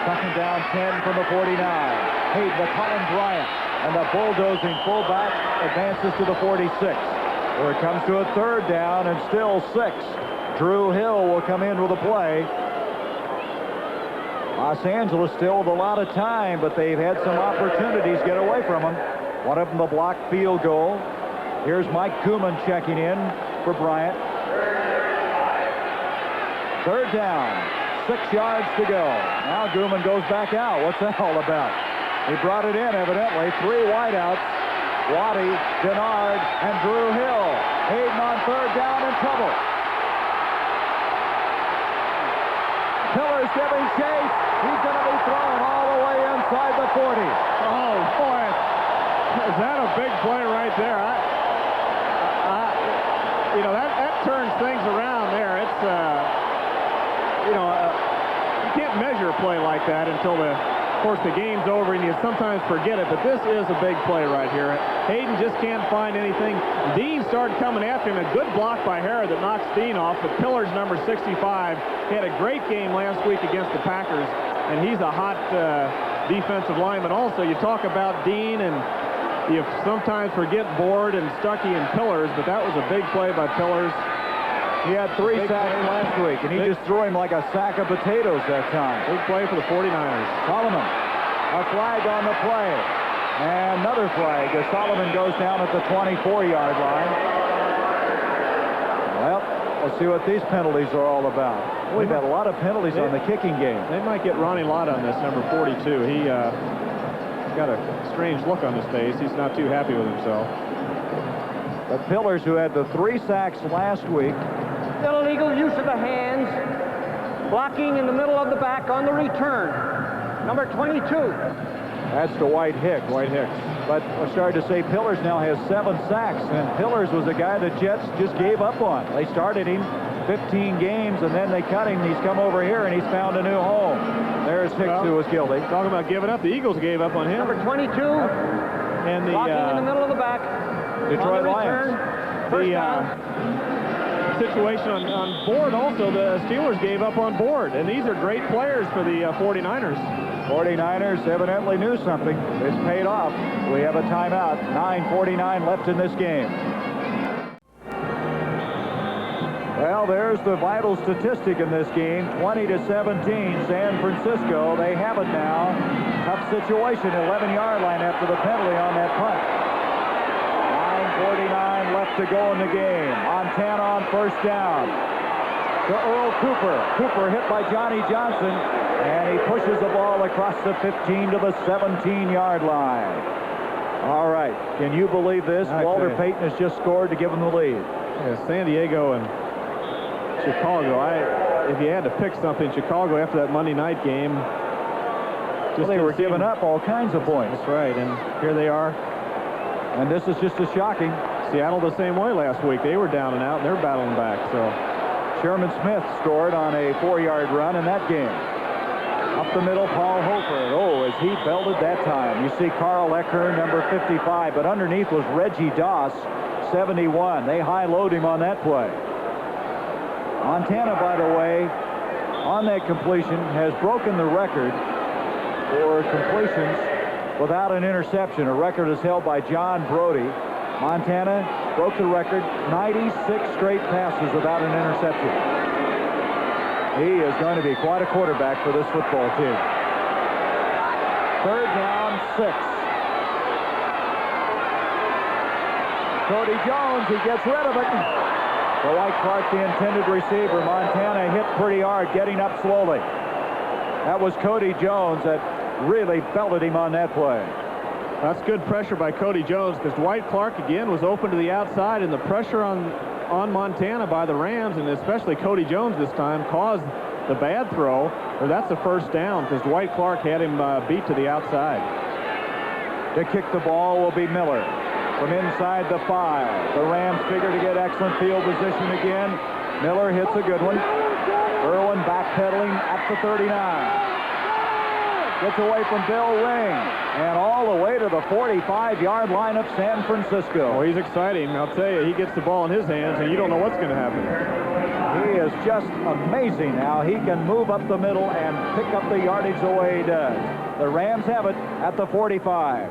2nd down, 10 from the 49. Haden to Colin Bryant, and the bulldozing fullback advances to the 46. Where it comes to a 3rd down and still 6. Drew Hill will come in with a play. Los Angeles still with a lot of time, but they've had some opportunities get away from them. One of them the blocked field goal. Here's Mike Guman checking in for Bryant. 3rd down, 6 yards to go. Now Guman goes back out. What's that all about? He brought it in, evidently. 3 wideouts. Waddy, Denard, and Drew Hill. Haden on 3rd down in trouble. Pillar's giving chase. He's going to be thrown all the way inside the 40. Oh, boy. Is that a big play right there? That turns things around there. It's, you can't measure a play like that until of course, the game's over, and you sometimes forget it, but this is a big play right here. Haden just can't find anything. Dean started coming after him. A good block by Harrod that knocks Dean off, but Pillar's number 65 had a great game last week against the Packers, and he's a hot defensive lineman. Also, you talk about Dean, and you sometimes forget Board and Stuckey and Pillars, but that was a big play by Pillars. He had 3 sacks last week, and he just threw him like a sack of potatoes that time. Big play for the 49ers. Solomon, a flag on the play. And another flag as Solomon goes down at the 24-yard line. Well, we'll see what these penalties are all about. We've had a lot of penalties on the kicking game. They might get Ronnie Lott on this, number 42. He got a strange look on his face. He's not too happy with himself. But Pillars, who had the 3 sacks last week. Illegal use of the hands. Blocking in the middle of the back on the return. Number 22. That's Dwight Hicks. But I started to say Pillars now has 7 sacks, and Pillars was a guy the Jets just gave up on. They started him 15 games, and then they cut him. He's come over here, and he's found a new home. There's Hicks, who was guilty. Talking about giving up, the Eagles gave up on him. Number 22. And the blocking in the middle of the back. Detroit Lions. The situation on Board also, the Steelers gave up on Board, and these are great players for the 49ers. 49ers evidently knew something. It's paid off. We have a timeout. 9:49 left in this game. Well, there's the vital statistic in this game. 20-17, San Francisco. They have it now. Tough situation, 11-yard line after the penalty on that punt. 9:49 left to go in the game. Montana on first down. To Earl Cooper. Cooper hit by Johnny Johnson, and he pushes the ball across the 15 to the 17-yard line. All right. Can you believe this? Okay. Walter Payton has just scored to give them the lead. Yeah, San Diego and Chicago. If you had to pick something, Chicago after that Monday night game. Well, they were giving up all kinds of points. That's right, and here they are. And this is just as shocking. Seattle the same way last week. They were down and out, and they're battling back. So Sherman Smith scored on a 4-yard run in that game. Up the middle, Paul Holford. Oh, as he belted that time. You see Carl Eckern, number 55, but underneath was Reggie Doss, 71. They high-load him on that play. Montana, by the way, on that completion, has broken the record for completions without an interception. A record is held by John Brody. Montana broke the record, 96 straight passes without an interception. He is going to be quite a quarterback for this football team. 3rd down, 6. Cody Jones, he gets rid of it. Dwight Clark, the intended receiver. Montana hit pretty hard, getting up slowly. That was Cody Jones that really belted him on that play. that's good pressure by Cody Jones, because Dwight Clark again was open to the outside, and the pressure on Montana by the Rams, and especially Cody Jones this time, caused the bad throw. Or that's a 1st down, because Dwight Clark had him beat to the outside. To kick the ball will be Miller from inside the 5. The Rams figure to get excellent field position again. Miller hits a good one. Irwin backpedaling at the 39. Gets away from Bill Ring and all the way to the 45-yard line of San Francisco. Well, he's exciting. I'll tell you, he gets the ball in his hands, and you don't know what's going to happen. He is just amazing how he can move up the middle and pick up the yardage the way he does. The Rams have it at the 45.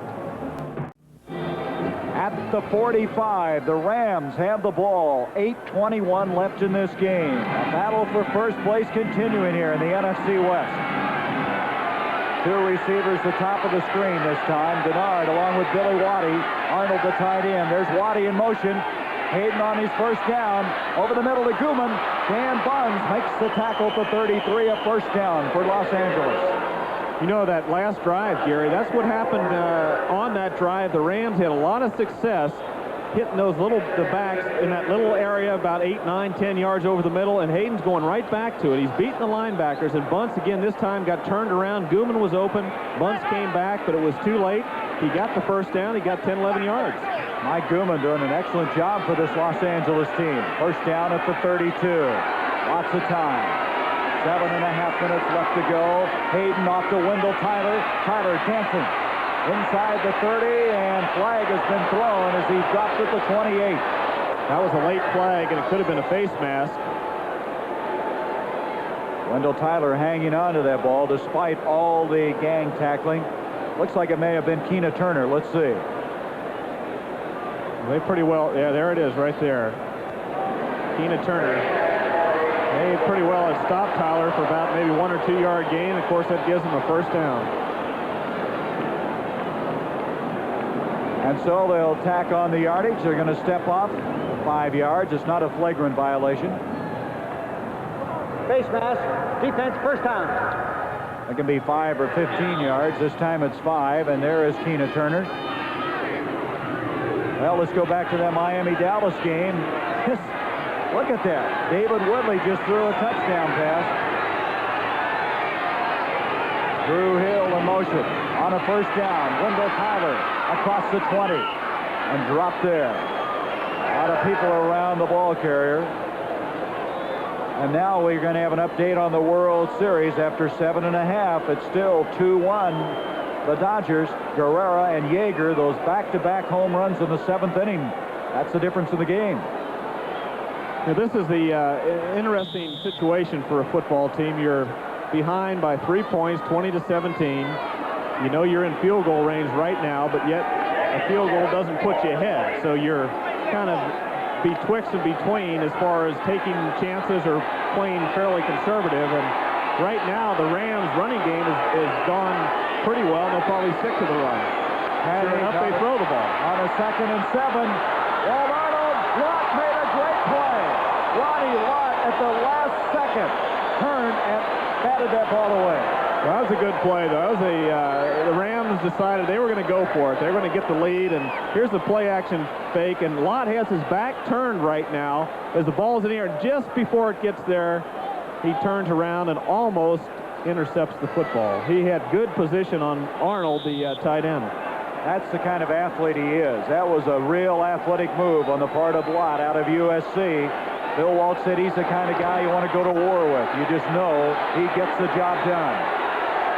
At the 45, the Rams have the ball. 8:21 left in this game. A battle for first place continuing here in the NFC West. 2 receivers the top of the screen this time. Denard along with Billy Waddy. Arnold the tight end. There's Waddy in motion. Haden on his 1st down. Over the middle to Guman. Dan Buns makes the tackle at the 33. A 1st down for Los Angeles. You know, that last drive, Gary, that's what happened on that drive. The Rams had a lot of success hitting the backs in that little area about 8, 9, 10 yards over the middle, and Hayden's going right back to it. He's beating the linebackers, and Bunce again this time got turned around. Guman was open. Bunce came back, but it was too late. He got the 1st down. He got 10, 11 yards. Mike Guman doing an excellent job for this Los Angeles team. 1st down at the 32. Lots of time. 7.5 minutes left to go. Haden off to Wendell Tyler. Tyler dancing inside the 30, and flag has been thrown as he dropped at the 28. That was a late flag, and it could have been a face mask. Wendell Tyler hanging on to that ball despite all the gang tackling. Looks like it may have been Keena Turner. Let's see. They pretty well, yeah, there it is right there. Keena Turner. They pretty well have stopped Tyler for about maybe 1 or 2 yard gain. Of course, that gives him a 1st down. And so they'll tack on the yardage. They're going to step off 5 yards. It's not a flagrant violation. Face mask. Defense, 1st down. It can be 5 or 15 yards. This time it's 5, and there is Keena Turner. Well, let's go back to that Miami-Dallas game. Look at that. David Woodley just threw a touchdown pass. Drew Hill in motion on a 1st down. Wendell Tyler across the 20 and dropped there. A lot of people around the ball carrier. And now we're going to have an update on the World Series after 7.5. It's still 2-1. The Dodgers, Guerrera and Yeager, those back-to-back home runs in the 7th inning. That's the difference in the game. Now, this is the interesting situation for a football team. You're behind by 3 points, 20-17. You know you're in field goal range right now, but yet a field goal doesn't put you ahead. So you're kind of betwixt and between as far as taking chances or playing fairly conservative. And right now, the Rams' running game is gone pretty well. They'll probably stick to the run. Sure enough, they throw the ball. On a 2nd and 7, Walt Arnold, Lott made a great play. Ronnie Lott at the last second turned and batted that ball away. That was a good play, though. That was the Rams decided they were going to go for it. They were going to get the lead, and here's the play-action fake, and Lott has his back turned right now as the ball's in the air. Just before it gets there, he turns around and almost intercepts the football. He had good position on Arnold, the tight end. That's the kind of athlete he is. That was a real athletic move on the part of Lott out of USC. Bill Walsh said he's the kind of guy you want to go to war with. You just know he gets the job done.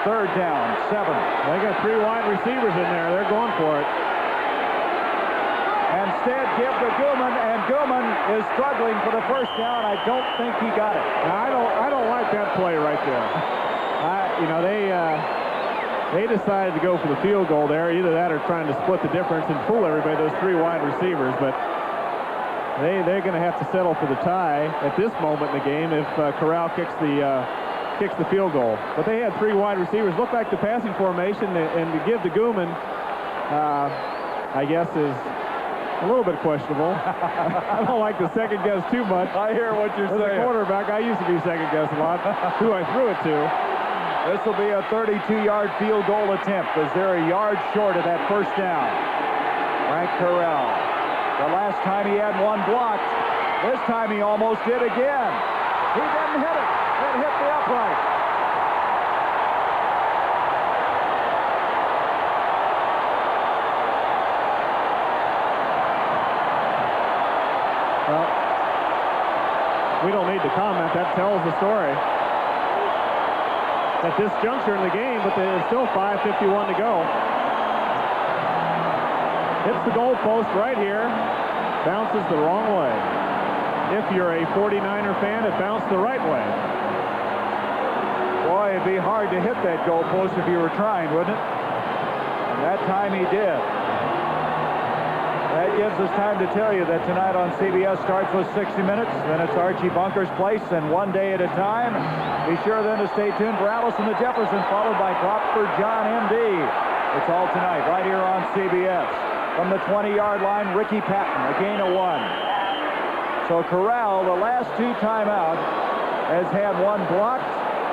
3rd down, 7. They got 3 wide receivers in there. They're going for it. Instead, give to Guman, and Guman is struggling for the 1st down. I don't think he got it. Now, I don't like that play right there. They decided to go for the field goal there. Either that or trying to split the difference and fool everybody, those 3 wide receivers. But they're going to have to settle for the tie at this moment in the game if Corral kicks the field goal. But they had 3 wide receivers. Look like the passing formation, and to give to Guman, I guess, is a little bit questionable. I don't like to second guess too much. I hear what you're saying. As a quarterback, I used to be second guess a lot who I threw it to. This will be a 32-yard field goal attempt as they're a yard short of that 1st down. Frank Corral. The last time he had one blocked. This time he almost did again. He didn't hit it. It hit the upright. Well, we don't need to comment. That tells the story. At this juncture in the game, but there's still 5:51 to go. Hits the goalpost right here. Bounces the wrong way. If you're a 49er fan, it bounced the right way. Boy, it'd be hard to hit that goalpost if you were trying, wouldn't it? And that time he did. That gives us time to tell you that tonight on CBS starts with 60 Minutes. Then it's Archie Bunker's Place and One Day at a Time. Be sure then to stay tuned for Alice and the Jeffersons, followed by Crawford John M.D. It's all tonight right here on CBS. From the 20-yard line, Ricky Patton, a gain of 1. So Corral, the last 2 timeouts, has had 1 blocked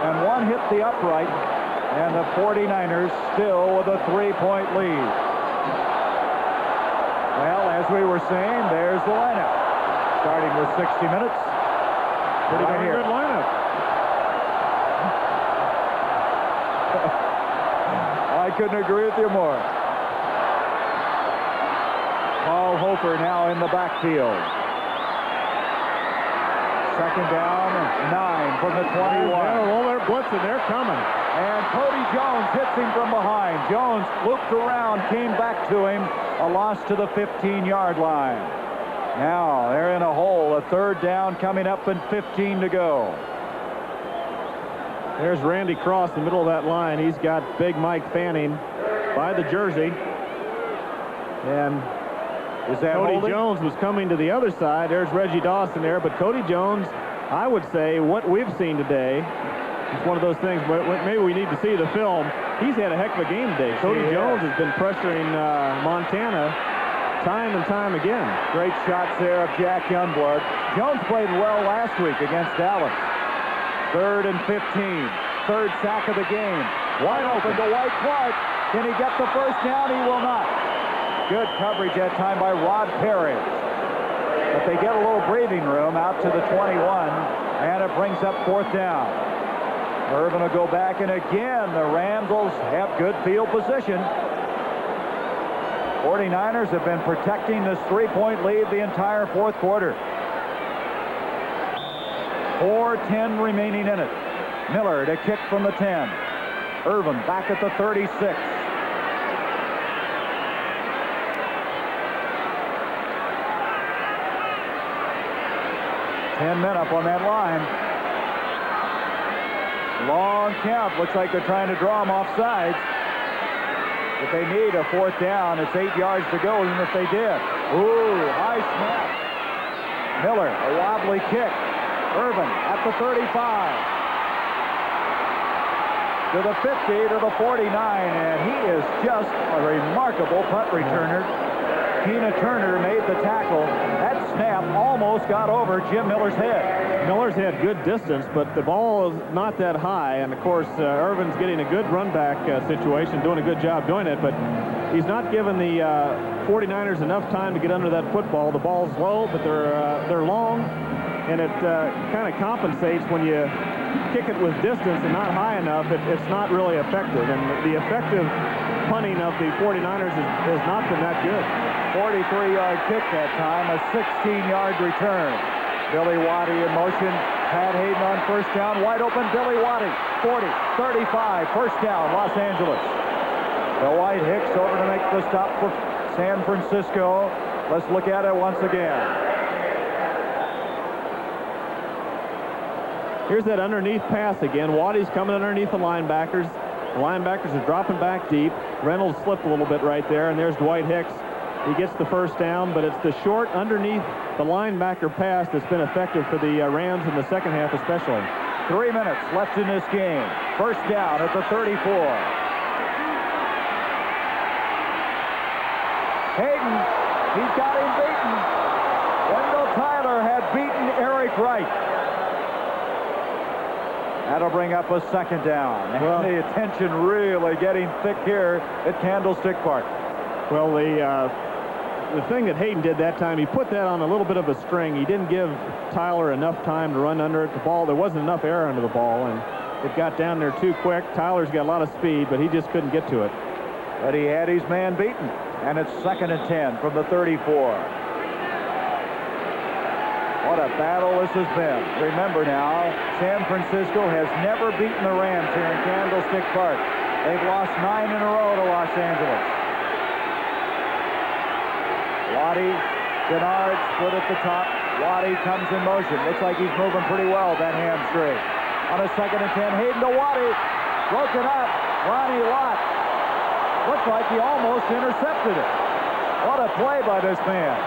and 1 hit the upright. And the 49ers still with a 3-point lead. Well, as we were saying, there's the lineup. Starting with 60 Minutes. Pretty darn good lineup. I couldn't agree with you more. Paul Hofer now in the backfield. 2nd down, 9 from the 21. Well, they're blitzing. They're coming. And Cody Jones hits him from behind. Jones looped around, came back to him. A loss to the 15-yard line. Now they're in a hole. A 3rd down coming up and 15 to go. There's Randy Cross in the middle of that line. He's got Big Mike Fanning by the jersey. And is that Cody holding? Jones was coming to the other side. There's Reggie Dawson there. But Cody Jones, I would say, what we've seen today, it's one of those things, but maybe we need to see the film. He's had a heck of a game today. Cody Jones has been pressuring Montana time and time again. Great shots there of Jack Youngblood. Jones played well last week against Dallas. 3rd and 15. 3rd sack of the game. Wide open to Dwight Clark. Can he get the 1st down? He will not. Good coverage that time by Rod Perry. But they get a little breathing room out to the 21, and it brings up 4th down. Irvin will go back, and again, the Rams have good field position. 49ers have been protecting this 3-point lead the entire 4th quarter. 4:10 remaining in it. Miller to kick from the 10. Irvin back at the 36. Ten men up on that line. Long count. Looks like they're trying to draw them off sides. If they need a 4th down, it's 8 yards to go, even if they did. Ooh, high snap. Miller, a wobbly kick. Irvin at the 35. To the 50, to the 49, and he is just a remarkable punt returner. Tina Turner made the tackle. That snap almost got over Jim Miller's head. Miller's had good distance, but the ball is not that high, and of course Irvin's getting a good run back situation, doing a good job doing it, but he's not giving the 49ers enough time to get under that football. The ball's low, but they're long, and it kind of compensates when you kick it with distance and not high enough. It's not really effective, and the effective punting of the 49ers has not been that good. 43-yard kick that time, a 16-yard return. Billy Waddy in motion. Pat Haden on first down. Wide open, Billy Waddy. 40, 35, first down, Los Angeles. Dwight Hicks over to make the stop for San Francisco. Let's look at it once again. Here's that underneath pass again. Waddy's coming underneath the linebackers. The linebackers are dropping back deep. Reynolds slipped a little bit right there, and there's Dwight Hicks. He gets the first down, but it's the short underneath the linebacker pass that's been effective for the Rams in the second half especially. 3 minutes left in this game. First down at the 34. Haden, he's got him beaten. Wendell Tyler had beaten Eric Wright. That'll bring up a second down. Well, the attention really getting thick here at Candlestick Park. Well, the thing that Haden did that time, he put that on a little bit of a string. He didn't give Tyler enough time to run under it. The ball, there wasn't enough air under the ball, and it got down there too quick. Tyler's got a lot of speed, but he just couldn't get to it. But he had his man beaten, and it's 2nd and 10 from the 34. What a battle this has been. Remember now, San Francisco has never beaten the Rams here in Candlestick Park. They've lost 9 in a row to Los Angeles. Waddy, Denard split at the top. Waddy comes in motion. Looks like he's moving pretty well, that hamstring. On a 2nd and 10, Haden to Waddy. Broken up. Ronnie Lott. Looks like he almost intercepted it. What a play by this man.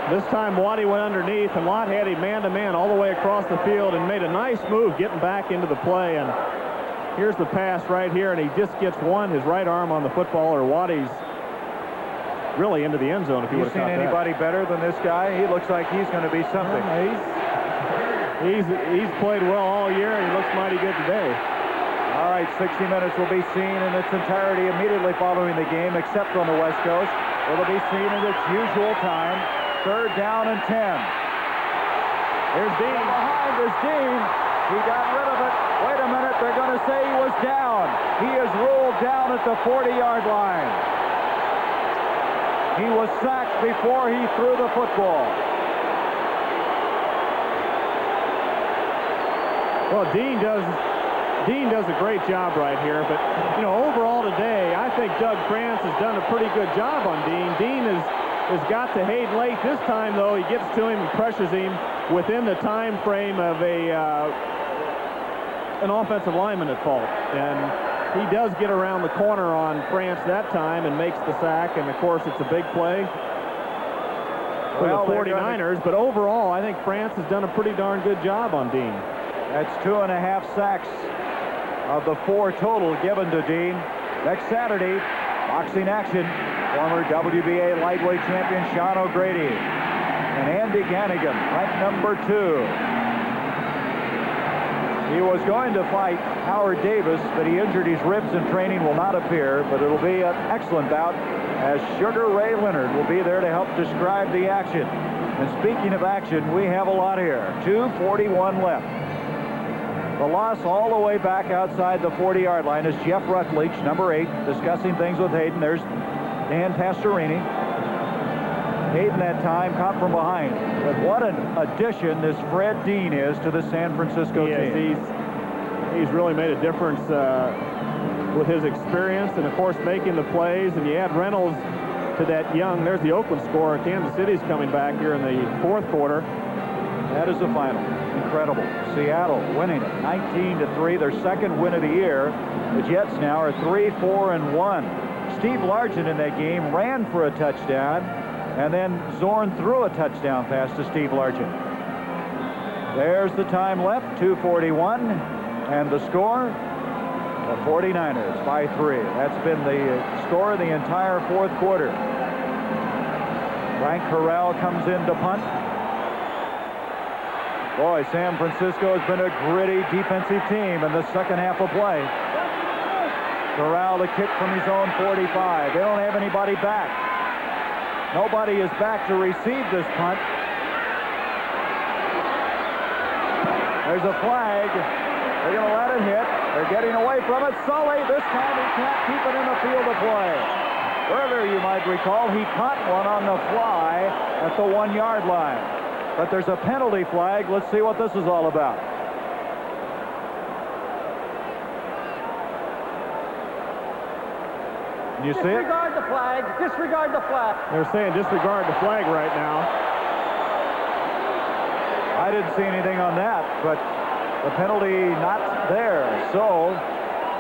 This time Waddy went underneath, and Lott had him man-to-man all the way across the field and made a nice move getting back into the play. And here's the pass right here, and he just gets his right arm on the football, or Waddy's really into the end zone if he would have caught that. You've seen anybody better than this guy? He looks like he's going to be something. He's played well all year, and he looks mighty good today. All right, 60 minutes will be seen in its entirety immediately following the game, except on the West Coast. It'll be seen at its usual time. 3rd down and 10. Here's Dean. Behind is Dean. He got rid of it. Wait a minute, they're going to say he was down. He is ruled down at the 40-yard line. He was sacked before he threw the football. Well, Dean does a great job right here, but you know, overall today, I think Doug France has done a pretty good job on Dean. Dean has got to Haden late. This time, though, he gets to him and pressures him within the time frame of an offensive lineman at fault, and he does get around the corner on France that time and makes the sack, and of course it's a big play for the 49ers, but overall I think France has done a pretty darn good job on Dean. That's 2.5 sacks of the 4 total given to Dean. Next Saturday, boxing action, former WBA lightweight champion Sean O'Grady and Andy Gannigan, ranked number 2. He was going to fight Howard Davis, but he injured his ribs in training, will not appear, but it'll be an excellent bout as Sugar Ray Leonard will be there to help describe the action. And speaking of action, we have a lot here. 2:41 left. The loss all the way back outside the 40-yard line is Jeff Rutledge, number 8, discussing things with Haden. There's Dan Pastorini. Haden that time caught from behind. But what an addition this Fred Dean is to the San Francisco team. He's really made a difference with his experience and, of course, making the plays. And you add Reynolds to that young. There's the Oakland score. Kansas City's coming back here in the 4th quarter. That is the final. Incredible. Seattle winning it 19-3, their 2nd win of the year. The Jets now are 3-4-1. Steve Largent in that game ran for a touchdown. And then Zorn threw a touchdown pass to Steve Largent. There's the time left, 2:41. And the score, the 49ers by 3. That's been the score of the entire fourth quarter. Frank Corral comes in to punt. Boy, San Francisco has been a gritty defensive team in the second half of play. Corral to kick from his own 45. They don't have anybody back. Nobody is back to receive this punt. There's a flag. They're going to let it hit. They're getting away from it. Sully, this time he can't keep it in the field of play. Earlier, you might recall, he caught one on the fly at the 1-yard line. But there's a penalty flag. Let's see what this is all about. Can you see it? Disregard the flag. Disregard the flag. They're saying disregard the flag right now. I didn't see anything on that, but the penalty not there. So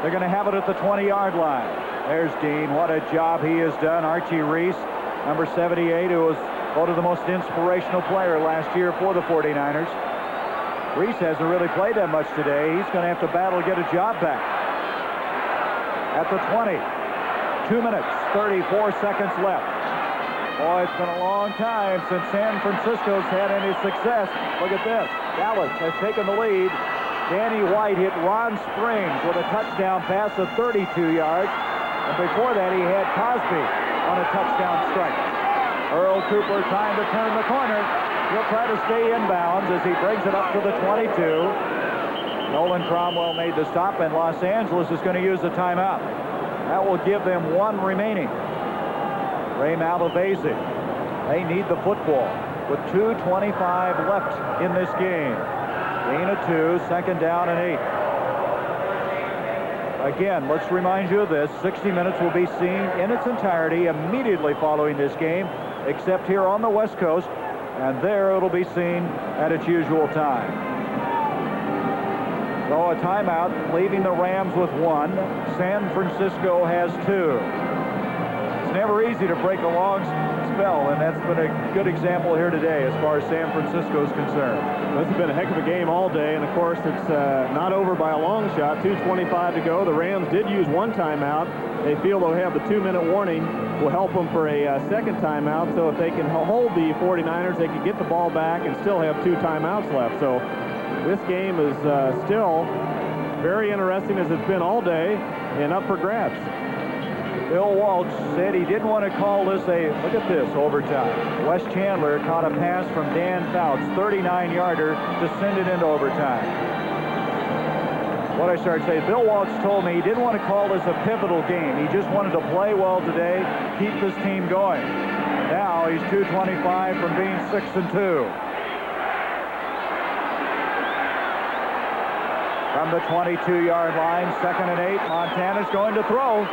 they're going to have it at the 20-yard line. There's Dean. What a job he has done. Archie Reese, number 78, who was voted the most inspirational player last year for the 49ers. Reese hasn't really played that much today. He's going to have to battle to get a job back. At the 20, 2 minutes, 34 seconds left. Boy, it's been a long time since San Francisco's had any success. Look at this. Dallas has taken the lead. Danny White hit Ron Springs with a touchdown pass of 32 yards. And before that, he had Cosby on a touchdown strike. Earl Cooper trying to turn the corner. He'll try to stay inbounds as he brings it up to the 22. Nolan Cromwell made the stop, and Los Angeles is going to use a timeout. That will give them one remaining. Ray Malavasi. They need the football with 2:25 left in this game. Gain of 2, second down and 8. Again, let's remind you of this. 60 Minutes will be seen in its entirety immediately following this game, except here on the West Coast, and there it'll be seen at its usual time. So a timeout, leaving the Rams with 1. San Francisco has 2. It's never easy to break a long spell, and that's been a good example here today as far as San Francisco is concerned. This has been a heck of a game all day, and of course it's not over by a long shot. 2:25 to go. The Rams did use one timeout. They feel they'll have the 2-minute warning will help them for a second timeout. So if they can hold the 49ers, they can get the ball back and still have 2 timeouts left. So this game is still very interesting as it's been all day and up for grabs. Bill Walsh said he didn't want to call this look at this, overtime. Wes Chandler caught a pass from Dan Fouts, 39-yarder, to send it into overtime. What I started saying, Bill Walsh told me he didn't want to call this a pivotal game. He just wanted to play well today, keep this team going. Now he's 2:25 from being 6-2. From the 22-yard line, second and 8, Montana's going to throw.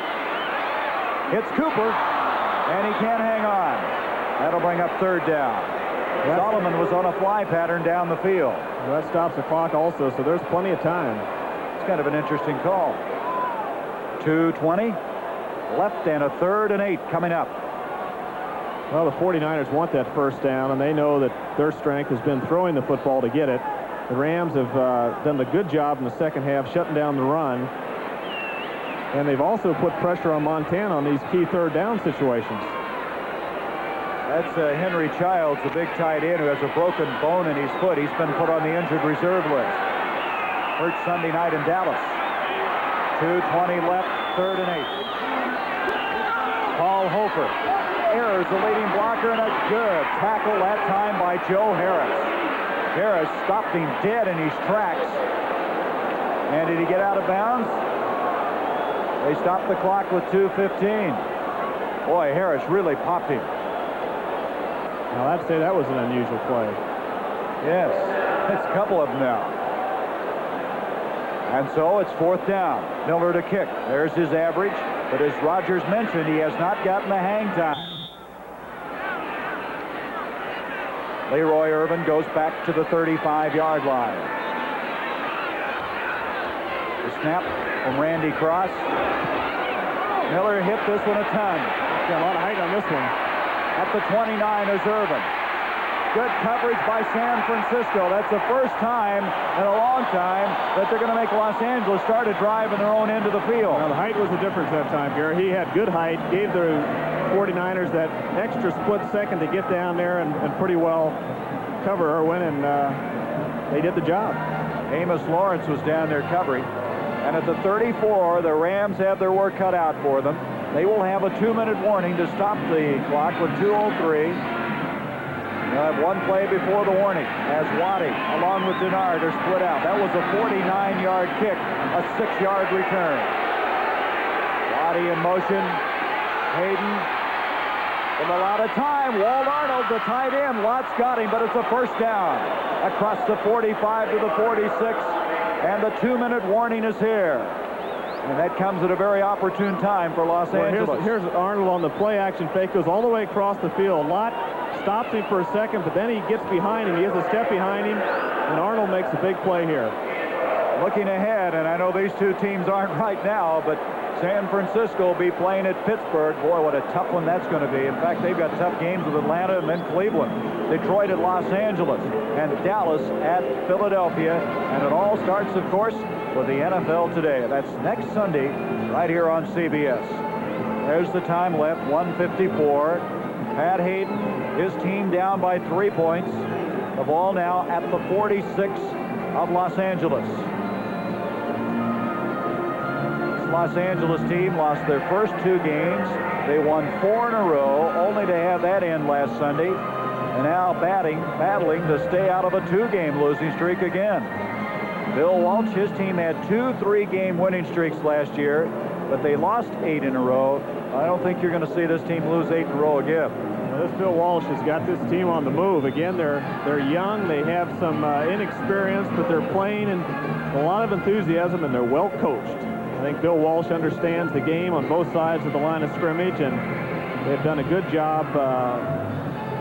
It's Cooper, and he can't hang on. That'll bring up third down. Solomon was on a fly pattern down the field. Well, that stops the clock also, so there's plenty of time. It's kind of an interesting call. 2:20 left, and a third and 8 coming up. Well, the 49ers want that first down, and they know that their strength has been throwing the football to get it. The Rams have done a good job in the second half shutting down the run. And they've also put pressure on Montana on these key third down situations. That's Henry Childs, the big tight end who has a broken bone in his foot. He's been put on the injured reserve list. Hurt Sunday night in Dallas. 2:20 left, third and 8. Paul Hofer errors the leading blocker, and a good tackle that time by Joe Harris. Harris stopped him dead in his tracks. And did he get out of bounds? They stopped the clock with 2:15. Boy, Harris really popped him. Now, I'd say that was an unusual play. Yes, it's a couple of them now. And so it's fourth down. Miller to kick. There's his average. But as Rogers mentioned, he has not gotten the hang time. Leroy Irvin goes back to the 35-yard line. The snap from Randy Cross. Miller hit this one a ton. Got a lot of height on this one. At the 29 is Irvin. Good coverage by San Francisco. That's the first time in a long time that they're going to make Los Angeles start a drive in their own end of the field. Well, the height was the difference that time, Gary. He had good height, gave the 49ers that extra split second to get down there and pretty well cover Irwin, and they did the job. Amos Lawrence was down there covering. And at the 34, the Rams have their work cut out for them. They will have a 2-minute warning to stop the clock with 2:03. They'll have one play before the warning as Waddy, along with Denard, are split out. That was a 49-yard kick, a 6-yard return. Waddy in motion. Haden with a lot of time. Walt Arnold, the tight end. Lott's got him, but it's a first down. Across the 45 to the 46, and the 2-minute warning is here. And that comes at a very opportune time for Los Angeles. Here's Arnold on the play-action fake. Goes all the way across the field. Lott stops him for a second, but then he gets behind him. He has a step behind him, and Arnold makes a big play here. Looking ahead, and I know these two teams aren't right now, but San Francisco will be playing at Pittsburgh. Boy, what a tough one that's going to be. In fact, they've got tough games with Atlanta and then Cleveland. Detroit at Los Angeles, and Dallas at Philadelphia. And it all starts, of course, with the NFL Today. That's next Sunday right here on CBS. There's the time left, 1:54. Pat Haden, his team down by 3 points. The ball now at the 46 of Los Angeles. This Los Angeles team lost their first 2 games. They won 4 in a row, only to have that end last Sunday. And now battling to stay out of a 2-game losing streak again. Bill Walsh, his team had 2 3-game winning streaks last year, but they lost 8 in a row. I don't think you're going to see this team lose 8 in a row again. Well, this Bill Walsh has got this team on the move. Again, they're young. They have some inexperience, but they're playing in a lot of enthusiasm, and they're well coached. I think Bill Walsh understands the game on both sides of the line of scrimmage, and they've done a good job,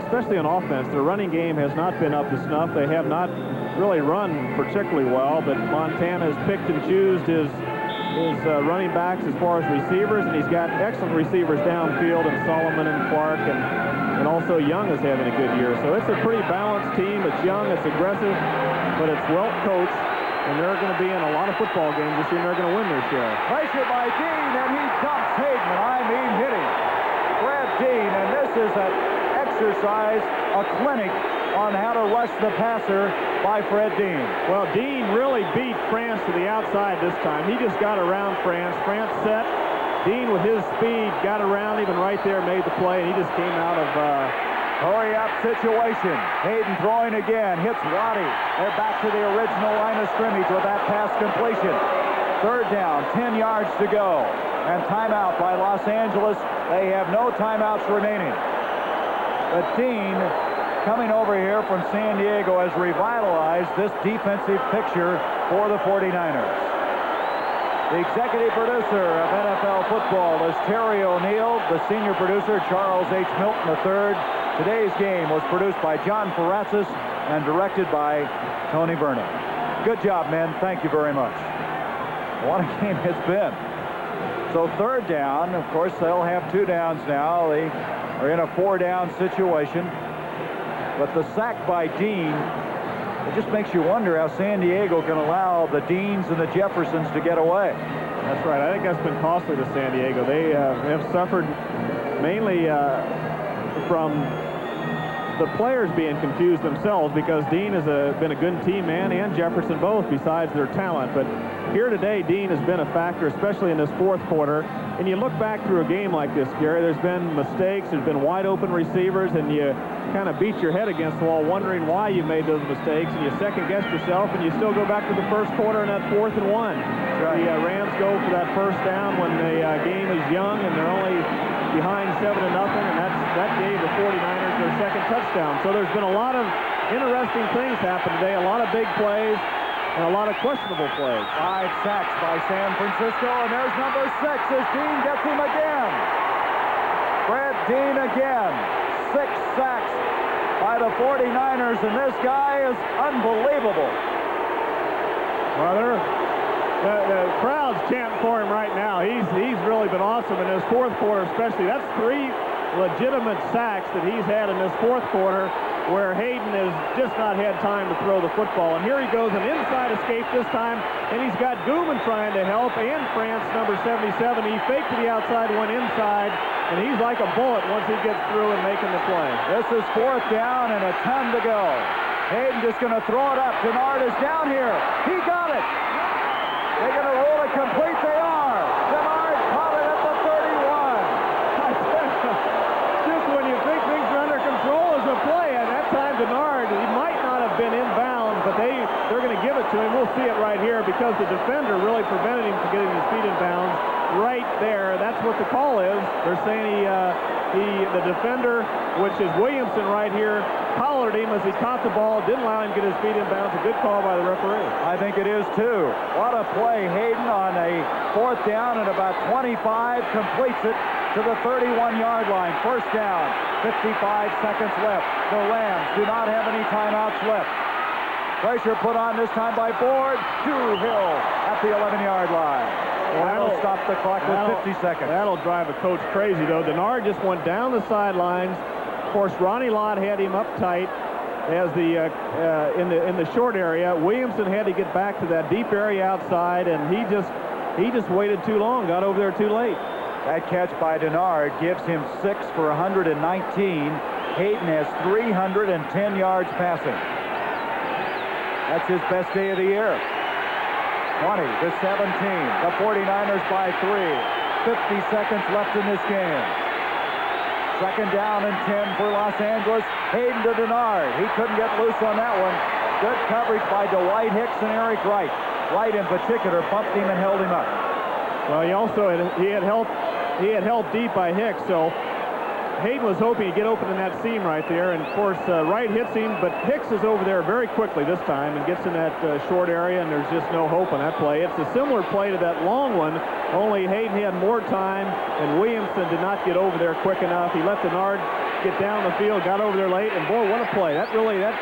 especially on offense. Their running game has not been up to snuff. They have not really run particularly well, but Montana has picked and choosed his running backs as far as receivers, and he's got excellent receivers downfield, and Solomon and Clark, and also Young is having a good year. So it's a pretty balanced team. It's young, it's aggressive, but it's well coached, and they're going to be in a lot of football games this year, and they're going to win their share. Pressure by Dean, and he dumps Haden. I mean, hitting Brad Dean, and this is an exercise, a clinic on how to rush the passer by Fred Dean. Well, Dean really beat France to the outside this time. He just got around France. France set. Dean, with his speed, got around even right there, made the play, and he just came out of hurry-up situation. Haden throwing again, hits Waddy. They're back to the original line of scrimmage with that pass completion. 3rd down, 10 yards to go. And timeout by Los Angeles. They have no timeouts remaining. But Dean, coming over here from San Diego, has revitalized this defensive picture for the 49ers. The executive producer of NFL football is Terry O'Neill. The senior producer, Charles H. Milton III. Today's game was produced by John Ferrazis and directed by Tony Vernon. Good job, men. Thank you very much. What a game it's been. So 3rd down. Of course, they'll have 2 downs now. They are in a 4-down situation. But the sack by Dean, it just makes you wonder how San Diego can allow the Deans and the Jeffersons to get away. That's right. I think that's been costly to San Diego. They have suffered mainly from the players being confused themselves, because Dean has been a good team man, and Jefferson both, besides their talent. But here today, Dean has been a factor, especially in this 4th quarter. And you look back through a game like this, Gary, there's been mistakes, there's been wide open receivers, and you kind of beat your head against the wall wondering why you made those mistakes, and you second-guess yourself, and you still go back to the 1st quarter and that 4th and 1. Right. The Rams go for that 1st down when the game is young and they're only behind 7-0, and that gave the 49ers their 2nd touchdown. So there's been a lot of interesting things happen today, a lot of big plays and a lot of questionable plays. 5 sacks by San Francisco, and there's number 6 as Dean gets him again. Fred Dean again. 6 sacks by the 49ers, and this guy is unbelievable. Well, the crowd's chanting for him right now. He's really been awesome in his 4th quarter, especially. That's legitimate sacks that he's had in this fourth quarter, where Haden has just not had time to throw the football. And here he goes, an inside escape this time, and he's got Guman trying to help, and France, number 77. He faked to the outside, went inside, and he's like a bullet once he gets through and making the play. This is fourth down and a ton to go. Haden just going to throw it up. Denard is down here. He got it. They're going to roll it complete. They are. Denard caught it at the 31. Just when you think things are under control is a play, and that time Denard, he might not have been inbound, but they're going to give it to him. We'll see it right here because the defender really prevented him from getting his feet in bounds right there. That's what the call is. They're saying the defender, which is Williamson right here, collared him as he caught the ball, didn't allow him to get his feet in bounds. A good call by the referee. I think it is too. What a play. Haden on a fourth down and about 25 completes it to the 31-yard line. First down, 55 seconds left. The Rams do not have any timeouts left. Pressure put on this time by Board to Hill at the 11-yard line. That'll stop the clock with 50 seconds. That'll drive a coach crazy, though. Denard just went down the sidelines. Of course, Ronnie Lott had him up tight as in the short area. Williamson had to get back to that deep area outside, and he just waited too long, got over there too late. That catch by Denard gives him 6 for 119. Haden has 310 yards passing. That's his best day of the year. 20 to 17. The 49ers by 3. 50 seconds left in this game. Second down and 10 for Los Angeles. Haden to Denard. He couldn't get loose on that one. Good coverage by Dwight Hicks and Eric Wright. Wright in particular bumped him and held him up. Well, he had held deep by Hicks, so Haden was hoping to get open in that seam right there, and of course Wright hits him, but Hicks is over there very quickly this time and gets in that short area, and there's just no hope on that play. It's a similar play to that long one, only Haden had more time, and Williamson did not get over there quick enough. He let Denard get down the field, got over there late, and boy, what a play. That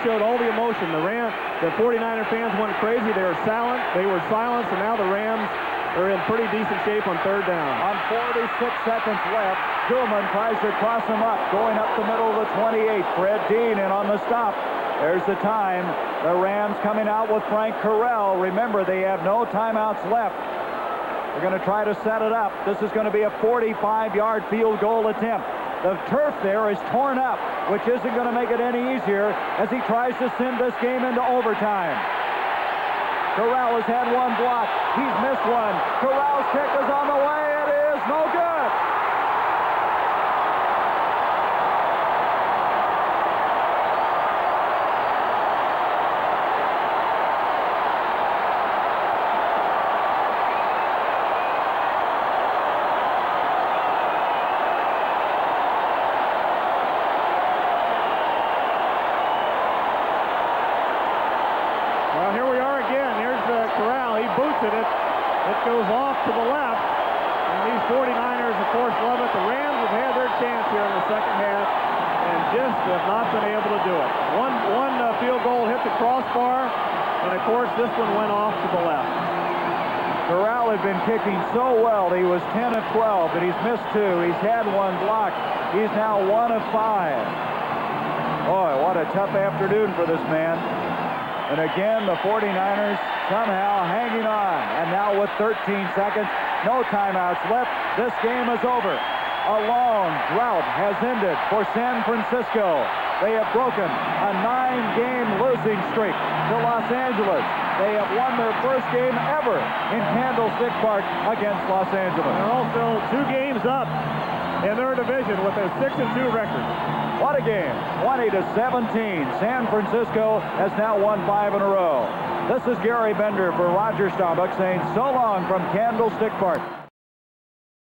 showed all the emotion. The 49er fans went crazy. They were silent, and now the Rams are in pretty decent shape on third down. On 46 seconds left, Guman tries to cross him up, going up the middle of the 28. Fred Dean in on the stop. There's the time. The Rams coming out with Frank Corral. Remember, they have no timeouts left. They're going to try to set it up. This is going to be a 45-yard field goal attempt. The turf there is torn up, which isn't going to make it any easier as he tries to send this game into overtime. Corral has had one block. He's missed one. Corral's kick is on the way. It is no good. Well, here we are again. Here's Corral. He boots it. It goes off to the left. And these 49ers, of course, love it. The Rams have had their chance here in the second half and just have not been able to do it. One field goal hit the crossbar, and, of course, this one went off to the left. Corral had been kicking so well. He was 10 of 12, but he's missed 2. He's had one block. He's now 1 of 5. Boy, what a tough afternoon for this man. And again, the 49ers somehow hanging on. And now with 13 seconds, no timeouts left, this game is over. A long drought has ended for San Francisco. They have broken a 9-game losing streak to Los Angeles. They have won their first game ever in Candlestick Park against Los Angeles. They're also 2 games up in their division with a 6-2 record. What a game. 20 to 17. San Francisco has now won 5 in a row. This is Gary Bender for Roger Staubach saying so long from Candlestick Park.